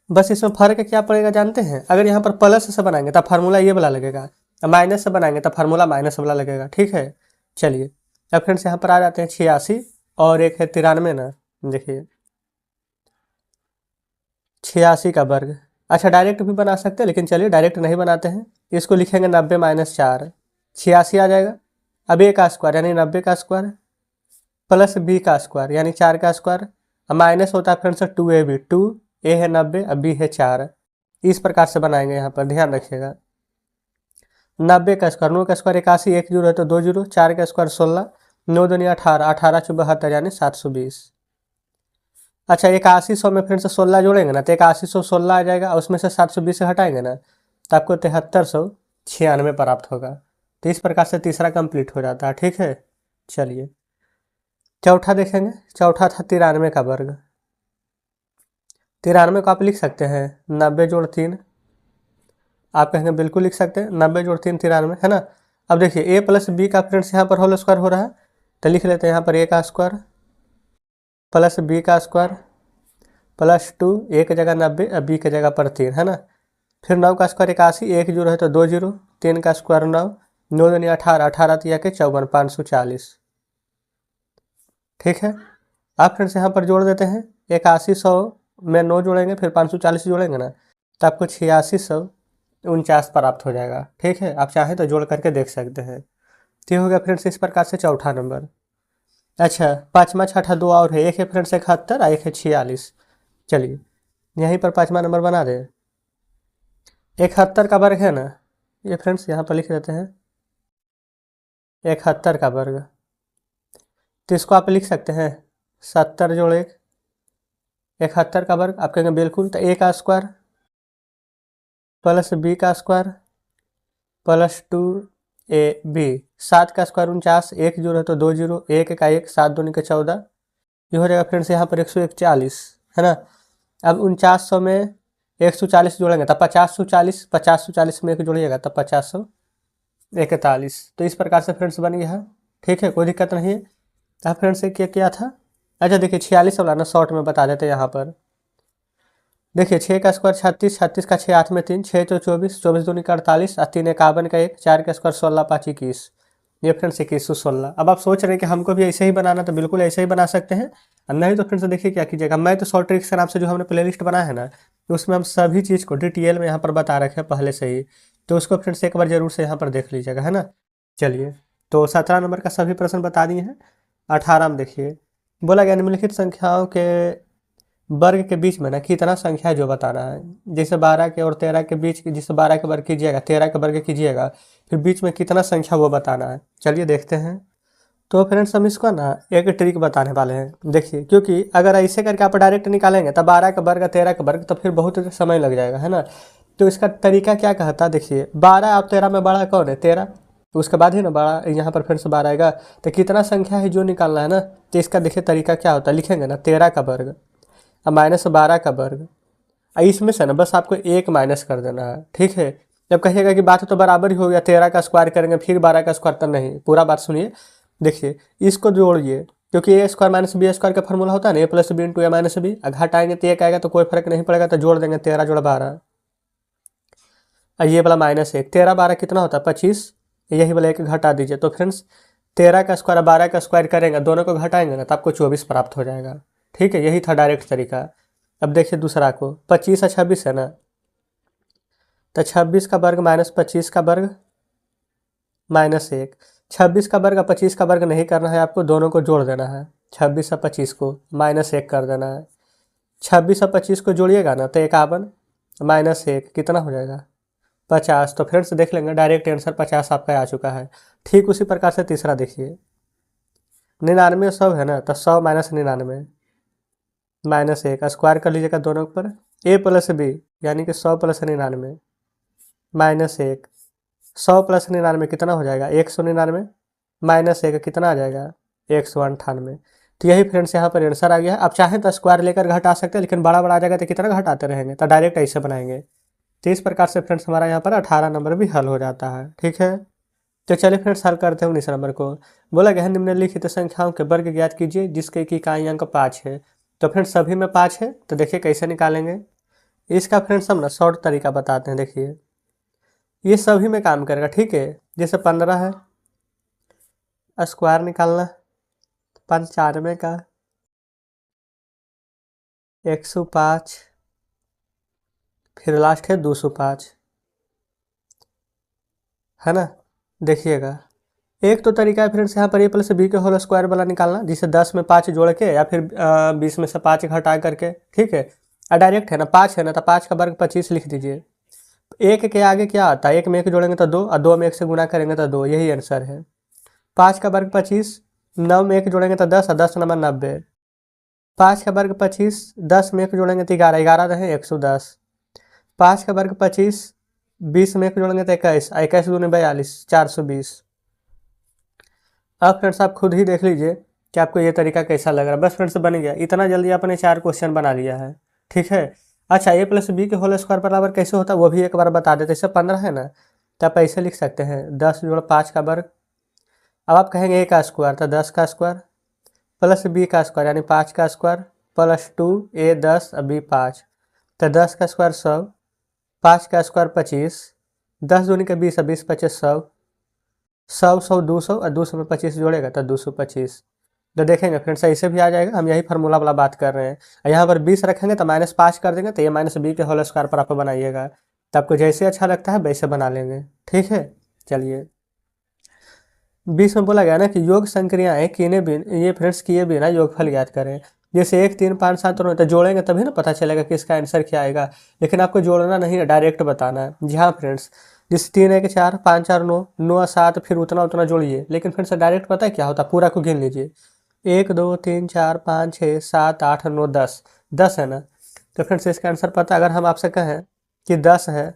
Speaker 1: बस इसमें फ़र्क क्या पड़ेगा जानते हैं, अगर यहाँ पर प्लस से बनाएंगे तो फार्मूला ये वाला लगेगा, माइनस से बनाएंगे तो फार्मूला माइनस वाला लगेगा, ठीक है। चलिए अब फ्रेंड्स यहाँ पर आ जाते हैं 86 और एक है 93 ना, देखिए 86 का वर्ग, अच्छा डायरेक्ट भी बना सकते हैं लेकिन चलिए डायरेक्ट नहीं बनाते हैं, इसको लिखेंगे 90 माइनस 4, 86 आ जाएगा। अब ए का स्क्वायर यानी 90 का स्क्वायर प्लस बी का स्क्वायर यानी 4 का स्क्वायर, माइनस होता है फ्रेंड्स 2ab, 2 ए है 90 अब बी है 4, इस प्रकार से बनाएंगे। यहाँ पर ध्यान रखिएगा 90 का स्क्वायर, 9 का स्क्वायर 81, 1 जीरो है तो 2 जीरो, 4 का स्क्वायर 16, 9 दूनी 18, 18 चौबीस 72 यानी 720। अच्छा 81 100 में फ्रेंड्स 16 जोड़ेंगे ना तो 81 100 16 आ जाएगा, उसमें से 720 से हटाएंगे ना तो आपको 7396 प्राप्त होगा। तो इस प्रकार से तीसरा कंप्लीट हो जाता है, ठीक है। चलिए चौथा देखेंगे, चौथा था 93 का वर्ग, 93 को आप लिख सकते हैं 90 जोड़ 3, आप कहेंगे बिल्कुल लिख सकते हैं 90 जोड़ 3 93 है ना। अब देखिए ए प्लस बी का फ्रेंड्स यहाँ पर होल स्क्वायर हो रहा है तो लिख लेते हैं यहाँ पर ए का स्क्वायर प्लस बी का स्क्वायर प्लस 2, ए की जगह 90 और बी की जगह पर 3 है ना। फिर 9 का स्क्वायर 81, 1 जीरो है तो 2 जीरो, 3 का स्क्वायर 9, 9 दूनी 18, 18 तिया के 54, 540, ठीक है। आप फ्रेंड्स यहाँ पर जोड़ देते हैं 81 100 में 9 जोड़ेंगे फिर 540 जोड़ेंगे ना तो आपको 8649 प्राप्त हो जाएगा, ठीक है। आप चाहें तो जोड़ करके देख सकते हैं। तो हो गया फ्रेंड्स इस प्रकार से चौथा नंबर। अच्छा पाँचवा छठा 2 और है, एक है फ्रेंड्स 71 और एक है 46। चलिए यहीं पर पाँचवा नंबर बना दें। 71 का वर्ग है ना, ये फ्रेंड्स यहाँ पर लिख देते हैं 71 का वर्ग, तो इसको आप लिख सकते हैं 70 जोड़ 1, 71 का वर्ग आप कहेंगे बिल्कुल, तो ए का स्क्वायर प्लस बी का स्क्वायर प्लस 2ab, 7 का स्क्वायर 49, 1 जीरो है तो 2 जीरो, 1 का 1, 7 दूनी के 14, ये हो जाएगा फ्रेंड्स यहाँ पर 141 है ना। अब 4900 में 140 जोड़ेंगे तो 5040, 5040 में 1 जोड़िएगा तो 5041, तो इस प्रकार से फ्रेंड्स बन गया है, ठीक है, कोई दिक्कत नहीं है। अब फ्रेंड्स क्या क्या था, अच्छा देखिए 46 वाला ना शॉर्ट में बता देते हैं यहाँ पर। देखिए 6 का स्क्वायर 36, 36 का 6 8 में 3, 6 तो 24, 24 दूनी का 48 और 3 51 का 1, 4 का स्क्वायर 16 5 21, ये फ्रेंड्स 2116। अब आप सोच रहे हैं कि हमको भी ऐसे ही बनाना, तो बिल्कुल ऐसे ही बना सकते हैं, और नहीं तो फ्रेंड्स देखिए क्या कीजिएगा, मैं तो शॉर्ट ट्रिक्स के नाम से जो हमने प्लेलिस्ट बनाया है ना तो उसमें हम सभी चीज़ को डिटेल में यहाँ पर बता रखे हैं पहले से ही, तो उसको फ्रेंड्स एक बार जरूर से यहाँ पर देख लीजिएगा, है ना। चलिए तो 17 नंबर का सभी प्रश्न बता दिए हैं। 18 में देखिए बोला गया निम्नलिखित संख्याओं के वर्ग के बीच में ना कितना संख्या है जो बताना है, जैसे 12 के और 13 के बीच, जैसे 12 के वर्ग कीजिएगा 13 के वर्ग कीजिएगा, फिर बीच में कितना संख्या वो बताना है। चलिए देखते हैं। तो फ्रेंड्स हम इसको ना एक ट्रिक बताने वाले हैं, देखिए, क्योंकि अगर ऐसे करके आप डायरेक्ट निकालेंगे तब 12 का वर्ग 13 का वर्ग तो फिर बहुत समय लग जाएगा, है ना। तो इसका तरीका क्या कहता है, देखिए 12 और 13 में बड़ा कौन है 13, तो उसके बाद ही ना बड़ा यहाँ पर फ्रेंड्स 12 आएगा, तो कितना संख्या है जो निकालना है ना, तो इसका देखिए तरीका क्या होता है, लिखेंगे ना 13 का वर्ग अब माइनस 12 का वर्ग, इसमें से ना बस आपको 1 माइनस कर देना है, ठीक है। जब कहिएगा कि बात तो बराबर ही हो गया, 13 का स्क्वायर करेंगे फिर 12 का स्क्वायर, तो नहीं, पूरा बात सुनिए। देखिए इसको जोड़िए, क्योंकि ए स्क्वायर माइनस बी स्क्वायर का फॉर्मूला होता है ना, ए प्लस बी इंटू ए माइनस बी, घटाएंगे तो 1 आएगा तो कोई फर्क नहीं पड़ेगा, तो जोड़ देंगे 13 जोड़ 12, ये वाला -1, 13 12 कितना होता है 25, यही वाला एक घटा दीजिए। तो फ्रेंड्स 13 का स्क्वायर 12 का स्क्वायर करेंगे, दोनों को घटाएंगे ना तो आपको 24 प्राप्त हो जाएगा। ठीक है, यही था डायरेक्ट तरीका। अब देखिए दूसरा को, 25 और 26 है ना, तो 26 का वर्ग माइनस 25 का वर्ग माइनस 1। 26 का वर्ग और 25 का वर्ग नहीं करना है आपको, दोनों को जोड़ देना है। 26 और 25 को माइनस 1 कर देना है। 26 और 25 को जोड़िएगा ना तो 51 माइनस 1 कितना हो जाएगा 50। तो फ्रेंड्स देख लेंगे डायरेक्ट आंसर 50 आपका आ चुका है। ठीक उसी प्रकार से तीसरा देखिए, 99 100 है ना, तो 100 माइनस 99 माइनस 1 स्क्वायर कर लीजिएगा दोनों पर, a प्लस बी यानी कि 100 प्लस 99 माइनस 1। 100 प्लस 99 कितना हो जाएगा 199 माइनस 1 कितना आ जाएगा 198। तो यही फ्रेंड्स यहाँ पर आंसर आ गया है। आप चाहें तो स्क्वायर लेकर घटा सकते हैं, लेकिन बड़ा बड़ा आ जाएगा तो कितना घटाते रहेंगे, तो डायरेक्ट ऐसे बनाएंगे। तो इस प्रकार से फ्रेंड्स हमारा यहाँ पर 18 नंबर भी हल हो जाता है। ठीक है, तो चलिए फ्रेंड्स हल करते हैं 19 नंबर को। बोला गया है निम्नलिखित संख्याओं के वर्ग ज्ञात कीजिए जिसके की इकाई अंक 5 है। तो फ्रेंड्स सभी में 5 है, तो देखिए कैसे निकालेंगे इसका। फ्रेंड्स हम ना शॉर्ट तरीका बताते हैं। देखिए ये सभी में काम करेगा। ठीक है, जैसे 15 है, स्क्वायर निकालना 95 का 105, फिर लास्ट है 205, है ना। देखिएगा एक तो तरीका है फ्रेंड्स यहाँ पर a प्लस बी के होल स्क्वायर वाला निकालना, जिसे 10 में 5 जोड़ के या फिर 20 में से 5 घटा करके। ठीक है, डायरेक्ट है ना 5 है ना, तो 5 का वर्ग 25 लिख दीजिए। एक के आगे क्या आता है, एक में एक जोड़ेंगे तो 2 और 2 में 1 से गुना करेंगे तो 2, यही आंसर है। 5 का वर्ग 25, 9 में 1 जोड़ेंगे तो 10 और 10 नंबर 90। 5 का वर्ग 25, 10 में 1 जोड़ेंगे तो 11, 11 रहे 110। 5 का वर्ग 25, 20 में 1 जोड़ेंगे तो 21, 21 दूनी 42, 420। अब फ्रेंड्स आप खुद ही देख लीजिए कि आपको ये तरीका कैसा लग रहा है। बस फ्रेंड्स बन गया, इतना जल्दी आपने 4 क्वेश्चन बना लिया है। ठीक है, अच्छा a प्लस बी के होल स्क्वायर बराबर कैसे होता है वो भी एक बार बता देते। जैसे 15 है ना, तो आप ऐसे लिख सकते हैं 10 जोड़ 5 का वर्ग। अब आप कहेंगे a का स्क्वायर, तो 10 का स्क्वायर प्लस b का स्क्वायर यानी 5 का स्क्वायर प्लस 2 a 10 और b 5, तो 10 का स्क्वायर 100, 5 का स्क्वायर 25, 10 दूनी के 20 और 20 25 100, 100 100 200 और 200 में 25 जोड़ेगा तो 225। तो देखेंगे फ्रेंड्स ऐसे भी आ जाएगा, हम यही फार्मूला वाला बात कर रहे हैं। यहाँ पर 20 रखेंगे तो -5 कर देंगे, तो ये माइनस बी के होल स्क्वायर पर आप बनाइएगा। तो आपको जैसे अच्छा लगता है वैसे बना लेंगे। ठीक है, चलिए 20 में बोला गया ना कि योग संक्रियाएं किए बिना, ये फ्रेंड्स किए बिना योगफल ज्ञात करें। जैसे 1 3 5 7 तो जोड़ेंगे तभी ना पता चलेगा कि इसका आंसर क्या आएगा, लेकिन आपको जोड़ना नहीं है, डायरेक्ट बताना है। जी हाँ फ्रेंड्स, जैसे 3 1 4, 5 4 9, 9 7, फिर उतना उतना जोड़िए। लेकिन फ्रेंड्स डायरेक्ट पता है क्या होता है, पूरा को गिन लीजिए। 1 2 3 4 5 6 7 8 9 10, 10 है ना। तो फ्रेंड्स इसका आंसर पता, अगर हम आपसे कहें कि 10 है,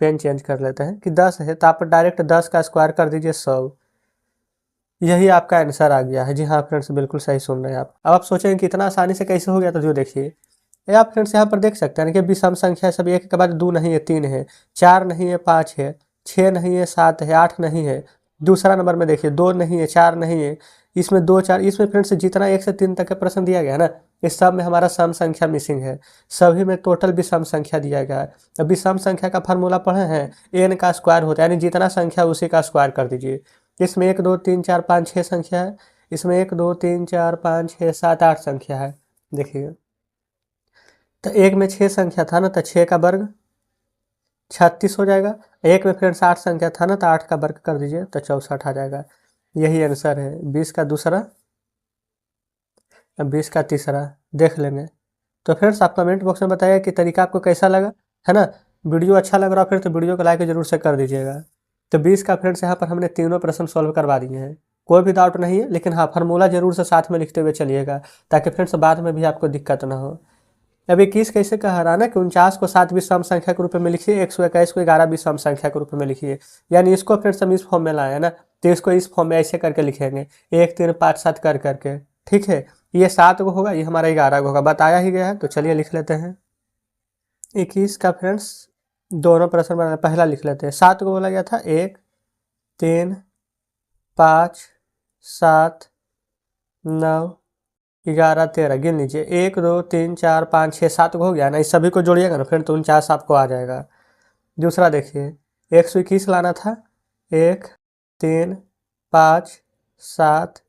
Speaker 1: पेन चेंज कर लेते हैं कि 10 है, तो आप डायरेक्ट 10 का स्क्वायर कर दीजिए 100, यही आपका आंसर आ गया है। जी हाँ फ्रेंड्स, बिल्कुल सही सुन रहे हैं आप। अब आप सोचेंगे कि इतना आसानी से कैसे हो गया, तो जो देखिए ये आप फ्रेंड्स यहाँ पर देख सकते हैं कि विषम संख्या सब एक के बाद 2 नहीं है, 3 है, 4 नहीं है, 5 है, 6 नहीं है, 7 है, 8 नहीं है। दूसरा नंबर में देखिए 2 नहीं है, 4 नहीं है, इसमें 2 4, इसमें फ्रेंड्स जितना 1 से 3 तक का प्रश्न दिया गया है ना, इस सब में हमारा सम संख्या मिसिंग है। सभी में टोटल विषम संख्या दिया गया है। अब विषम संख्या का फार्मूला पढ़े हैं, एन का स्क्वायर होता है, यानी जितना संख्या उसी का स्क्वायर कर दीजिए। इसमें 1 2 3 4 5 6 संख्या है, इसमें 1 2 3 4 5 6 7 8 संख्या है। देखिए तो एक में 6 संख्या था ना, तो 6 का वर्ग 36 हो जाएगा। एक में फ्रेंड्स 8 संख्या था ना, तो 8 का वर्ग कर दीजिए तो 64 आ जाएगा। यही आंसर है 20 का दूसरा, 20 का तीसरा। देख लेंगे। तो फ्रेंड्स आप कमेंट बॉक्स में बताइए कि तरीका आपको कैसा लगा, है ना। वीडियो अच्छा लग रहा है फिर तो वीडियो को लाइक जरूर से कर दीजिएगा। तो 20 का फ्रेंड्स यहाँ पर हमने तीनों प्रश्न सॉल्व करवा दिए हैं, कोई भी डाउट नहीं है। लेकिन हाँ, फार्मूला जरूर से साथ में लिखते हुए चलिएगा, ताकि फ्रेंड्स बाद में भी आपको दिक्कत ना हो। अब 21 कैसे कह रहा ना कि 49 को 7 विषम संख्या के रूप में लिखिए, 121 को 11 विषम संख्या के रूप में लिखिए। यानी इसको फ्रेंड्स हम इस फॉर्म में लाए ना, तो इसको इस फॉर्म में ऐसे करके लिखेंगे 1 3 5 7 कर करके। ठीक है, ये 7 को होगा, ये हमारा 11 को होगा, बताया ही गया है। तो चलिए लिख लेते हैं 21 का फ्रेंड्स दोनों प्रश्न बनाना। पहला लिख लेते हैं, 7 को बोला गया था 1 3 5 7 9 11 13, गिन लीजिए 1 2 3 4 5 6 7 को हो गया ना। इस सभी को जोड़िएगा ना फिर तो 49 आपको आ जाएगा। दूसरा देखिए 121 लाना था, 1 3 5 7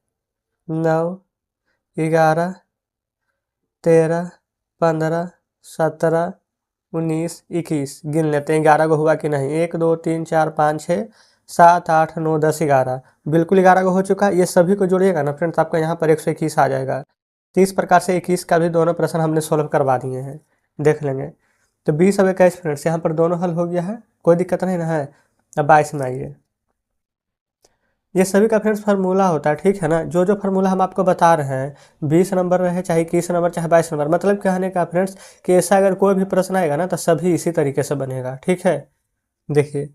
Speaker 1: 9 11 13 15 17 19 21 गिन लेते हैं 11 को हुआ कि नहीं। 1 2 3 4 5 6 7 8 9 10 11 बिल्कुल 11 को हो चुका है। ये सभी को जोड़िएगा ना फ्रेंड्स, आपका यहाँ पर 121 आ जाएगा। तो इस प्रकार से 21 का भी दोनों प्रश्न हमने सोल्व करवा दिए हैं, देख लेंगे। तो 20 अब 21 फ्रेंड्स यहाँ पर दोनों हल हो गया है, कोई दिक्कत नहीं ना है। अब 22 में आइए। ये सभी का फ्रेंड्स फार्मूला होता है, ठीक है ना। जो जो फार्मूला हम आपको बता रहे हैं 20 नंबर रहे चाहे 21 नंबर चाहे 22 नंबर, मतलब कहने का फ्रेंड्स कि ऐसा अगर कोई भी प्रश्न आएगा ना तो सभी इसी तरीके से बनेगा, ठीक है। देखिए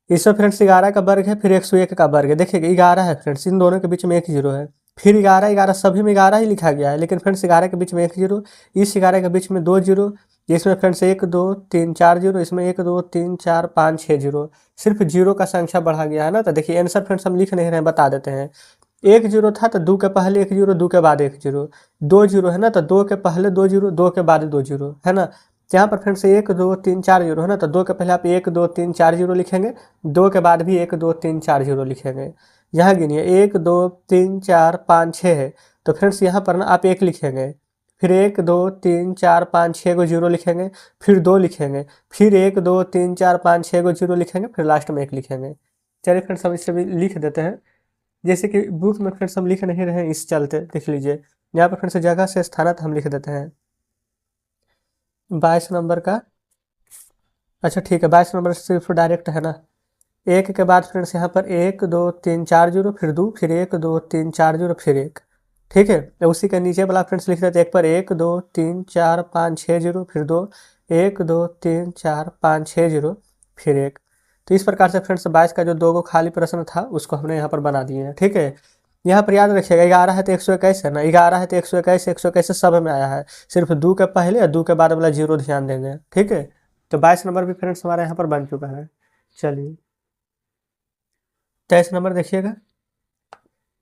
Speaker 1: इसमें फ्रेंड्स 11 का वर्ग है, फिर 101 का वर्ग है। देखिए 11 है फ्रेंड्स, इन दोनों के बीच में 1 जीरो है, फिर 11 सभी में 11 ही लिखा गया है, लेकिन फ्रेंड्स 11 के बीच में 1 जीरो, इस 11 के बीच में 2 जीरो, इसमें फ्रेंड्स 1 2 3 4 जीरो, इसमें 1 2 3 4 5 6 जीरो, सिर्फ जीरो का संख्या बढ़ा गया है ना। तो देखिए आंसर फ्रेंड्स हम लिख नहीं रहे हैं, बता देते हैं। 1 जीरो था तो 2 के पहले 1 जीरो, 2 के बाद 1 जीरो, 2 जीरो है ना तो 2 के पहले 2 जीरो, 2 के बाद 2 जीरो है ना। यहाँ पर फ्रेंड्स 1 2 3 4 जीरो है ना, तो 2 के पहले आप 1 2 3 4 जीरो लिखेंगे, 2 के बाद भी 1 2 3 4 जीरो लिखेंगे। यहाँ गिनिए 1 2 3 4 5 6 है, तो फ्रेंड्स यहाँ पर ना आप 1 लिखेंगे, फिर 1 2 3 4 5 6 को जीरो लिखेंगे, फिर 2 लिखेंगे, फिर 1 2 3 4 5 6 को जीरो लिखेंगे, फिर लास्ट में 1 लिखेंगे। चलिए फ्रेंड्स हम इसे भी लिख देते हैं, जैसे कि बुक में फ्रेंड्स हम लिख नहीं रहे हैं इस चलते, देख लीजिए यहाँ पर फ्रेंड्स जगह से स्थानात हम लिख देते हैं 22 नंबर का। अच्छा ठीक है, 22 नंबर सिर्फ डायरेक्ट है ना। 1 के बाद फ्रेंड्स यहाँ पर 1 2 3 4 जीरो, फिर 2, फिर 1 2 3 4 जीरो, फिर 1, ठीक है। तो उसी के नीचे वाला फ्रेंड्स लिख देते हैं 1 पर 1 2 3 4 5 6 जीरो, फिर 2 1 2 3 4 5 6 जीरो, फिर 1। तो इस प्रकार से फ्रेंड्स 22 का जो 2 गो खाली प्रश्न था उसको हमने यहाँ पर बना दिए हैं, ठीक है। यहाँ पर याद रखिएगा 11 है तो 121 है ना, 11 है तो 121, 121 सब में आया है, सिर्फ 2 के पहले और 2 के बाद वाला जीरो ध्यान देंगे, ठीक है। तो 22 नंबर भी फ्रेंड्स हमारे यहाँ पर बन चुका है। चलिए 23 नंबर देखिएगा।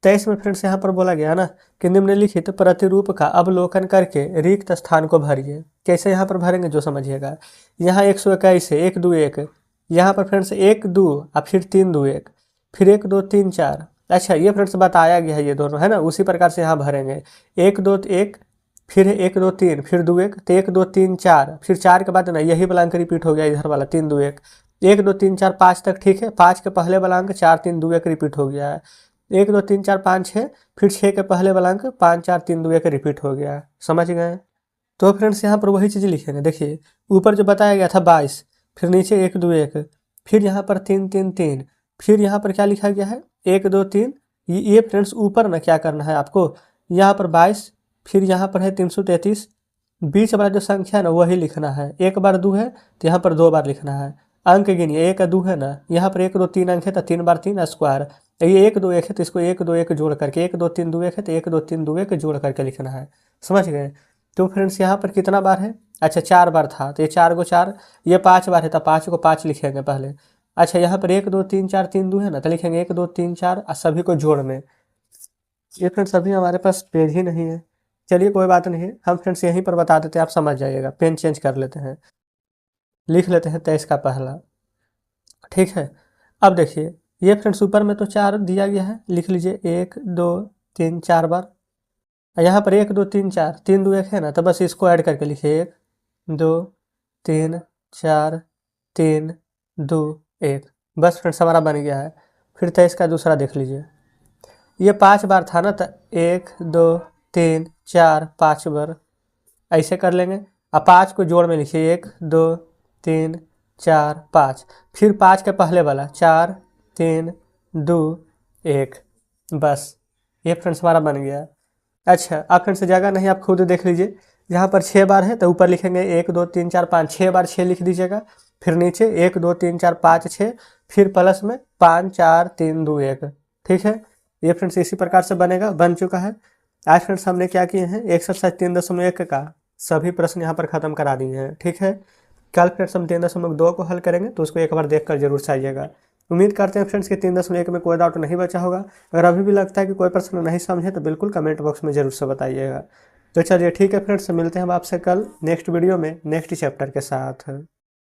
Speaker 1: 23 में फ्रेंड्स यहाँ पर बोला गया ना कि निम्नलिखित प्रतिरूप का अवलोकन करके रिक्त स्थान को भरिए। कैसे यहाँ पर भरेंगे जो समझिएगा। यहाँ 121 है, 1 2 1, यहाँ पर फ्रेंड्स 1 2 और फिर 3 2 1, फिर 1 2 3 4। अच्छा ये फ्रेंड्स बताया गया है ये दोनों है ना, उसी प्रकार से यहाँ भरेंगे 1 2 1, फिर 1 2 3, फिर 2 1, तो 1 2 3 4, फिर 4 के बाद ना यही वाला अंक रिपीट हो गया इधर वाला 3 2 1, 1 2 3 4 5 तक, ठीक है। 5 के पहले वाला अंक 4 3 2 1 रिपीट हो गया है, 1 2 3 4 5 6, फिर 6 के पहले वाला अंक 5 4 3 2 1 रिपीट हो गया है, समझ गए। तो फ्रेंड्स यहाँ पर वही चीज़ लिखेंगे। देखिए ऊपर जो बताया गया था 22, फिर नीचे 1 2 1, फिर यहाँ पर 3 3 3, फिर यहाँ पर क्या लिखा गया है 1 2 3। ये फ्रेंड्स ऊपर ना क्या करना है आपको, यहाँ पर 22, फिर यहाँ पर है 333, बीच वाला जो संख्या है ना वही लिखना है। एक बार 2 है तो यहाँ पर 2 बार लिखना है। अंक गिनिए 1 2 है ना, यहाँ पर 1 2 3 अंक है तो 3 बार 3 स्क्वायर, ये 1 2 1 है तो इसको 1 2 1 जोड़ करके 1 2 3 2 1 है तो 1 2 3 2 1 जोड़ करके लिखना है, समझ गए। तो फ्रेंड्स यहाँ पर कितना बार है, अच्छा 4 बार था तो ये 4 को 4, ये 5 बार है तो 5 को 5 लिखेंगे पहले। अच्छा यहाँ पर 1 2 3 4 3 2 है ना, तो लिखेंगे 1 2 3 4 और सभी को जोड़ में। ये फ्रेंड्स अभी हमारे पास पेज ही नहीं है, चलिए कोई बात नहीं, हम फ्रेंड्स यहीं पर बता देते हैं, आप समझ जाइएगा। पेन चेंज कर लेते हैं, लिख लेते हैं 23 का पहला, ठीक है। अब देखिए ये फ्रेंड्स ऊपर में तो 4 दिया गया है, लिख लीजिए 1 2 3 4 बार। यहाँ पर 1 2 3 4, 3 2 1 है ना, तो बस इसको ऐड करके लिखिए 1 2 3 4 3 2 1, बस फ्रेंड्स हमारा बन गया है। फिर 23 का दूसरा देख लीजिए, ये 5 बार था ना, तो 1 2 3 4 5 बार ऐसे कर लेंगे। अब 5 को जोड़ में लिखिए 1 2 3 4 5, फिर 5 के पहले वाला 4 3 2 1, बस ये फ्रेंड्स हमारा बन गया। अच्छा अब फ्रेंड्स जगह नहीं, आप खुद देख लीजिए, यहाँ पर 6 बार है तो ऊपर लिखेंगे 1 2 3 4 5, 6 बार 6 लिख दीजिएगा, फिर नीचे 1 2 3 4 5 6, फिर प्लस में 5 4 3 2 1, ठीक है। ये फ्रेंड्स इसी प्रकार से बनेगा, बन चुका है। आज फ्रेंड्स हमने क्या किए हैं, एक्सरसाइज 3.1 का सभी प्रश्न यहाँ पर खत्म करा दिए हैं, ठीक है। कल फ्रेंड्स हम 3.2 को हल करेंगे, तो उसको एक बार देख कर जरूर चाहिएगा। उम्मीद करते हैं फ्रेंड्स कि 3.1 में कोई डाउट नहीं बचा होगा। अगर अभी भी लगता है कि कोई प्रश्न नहीं समझे तो बिल्कुल कमेंट बॉक्स में जरूर से बताइएगा। तो चलिए ठीक है फ्रेंड्स, मिलते हैं हम आपसे कल नेक्स्ट वीडियो में नेक्स्ट चैप्टर के साथ।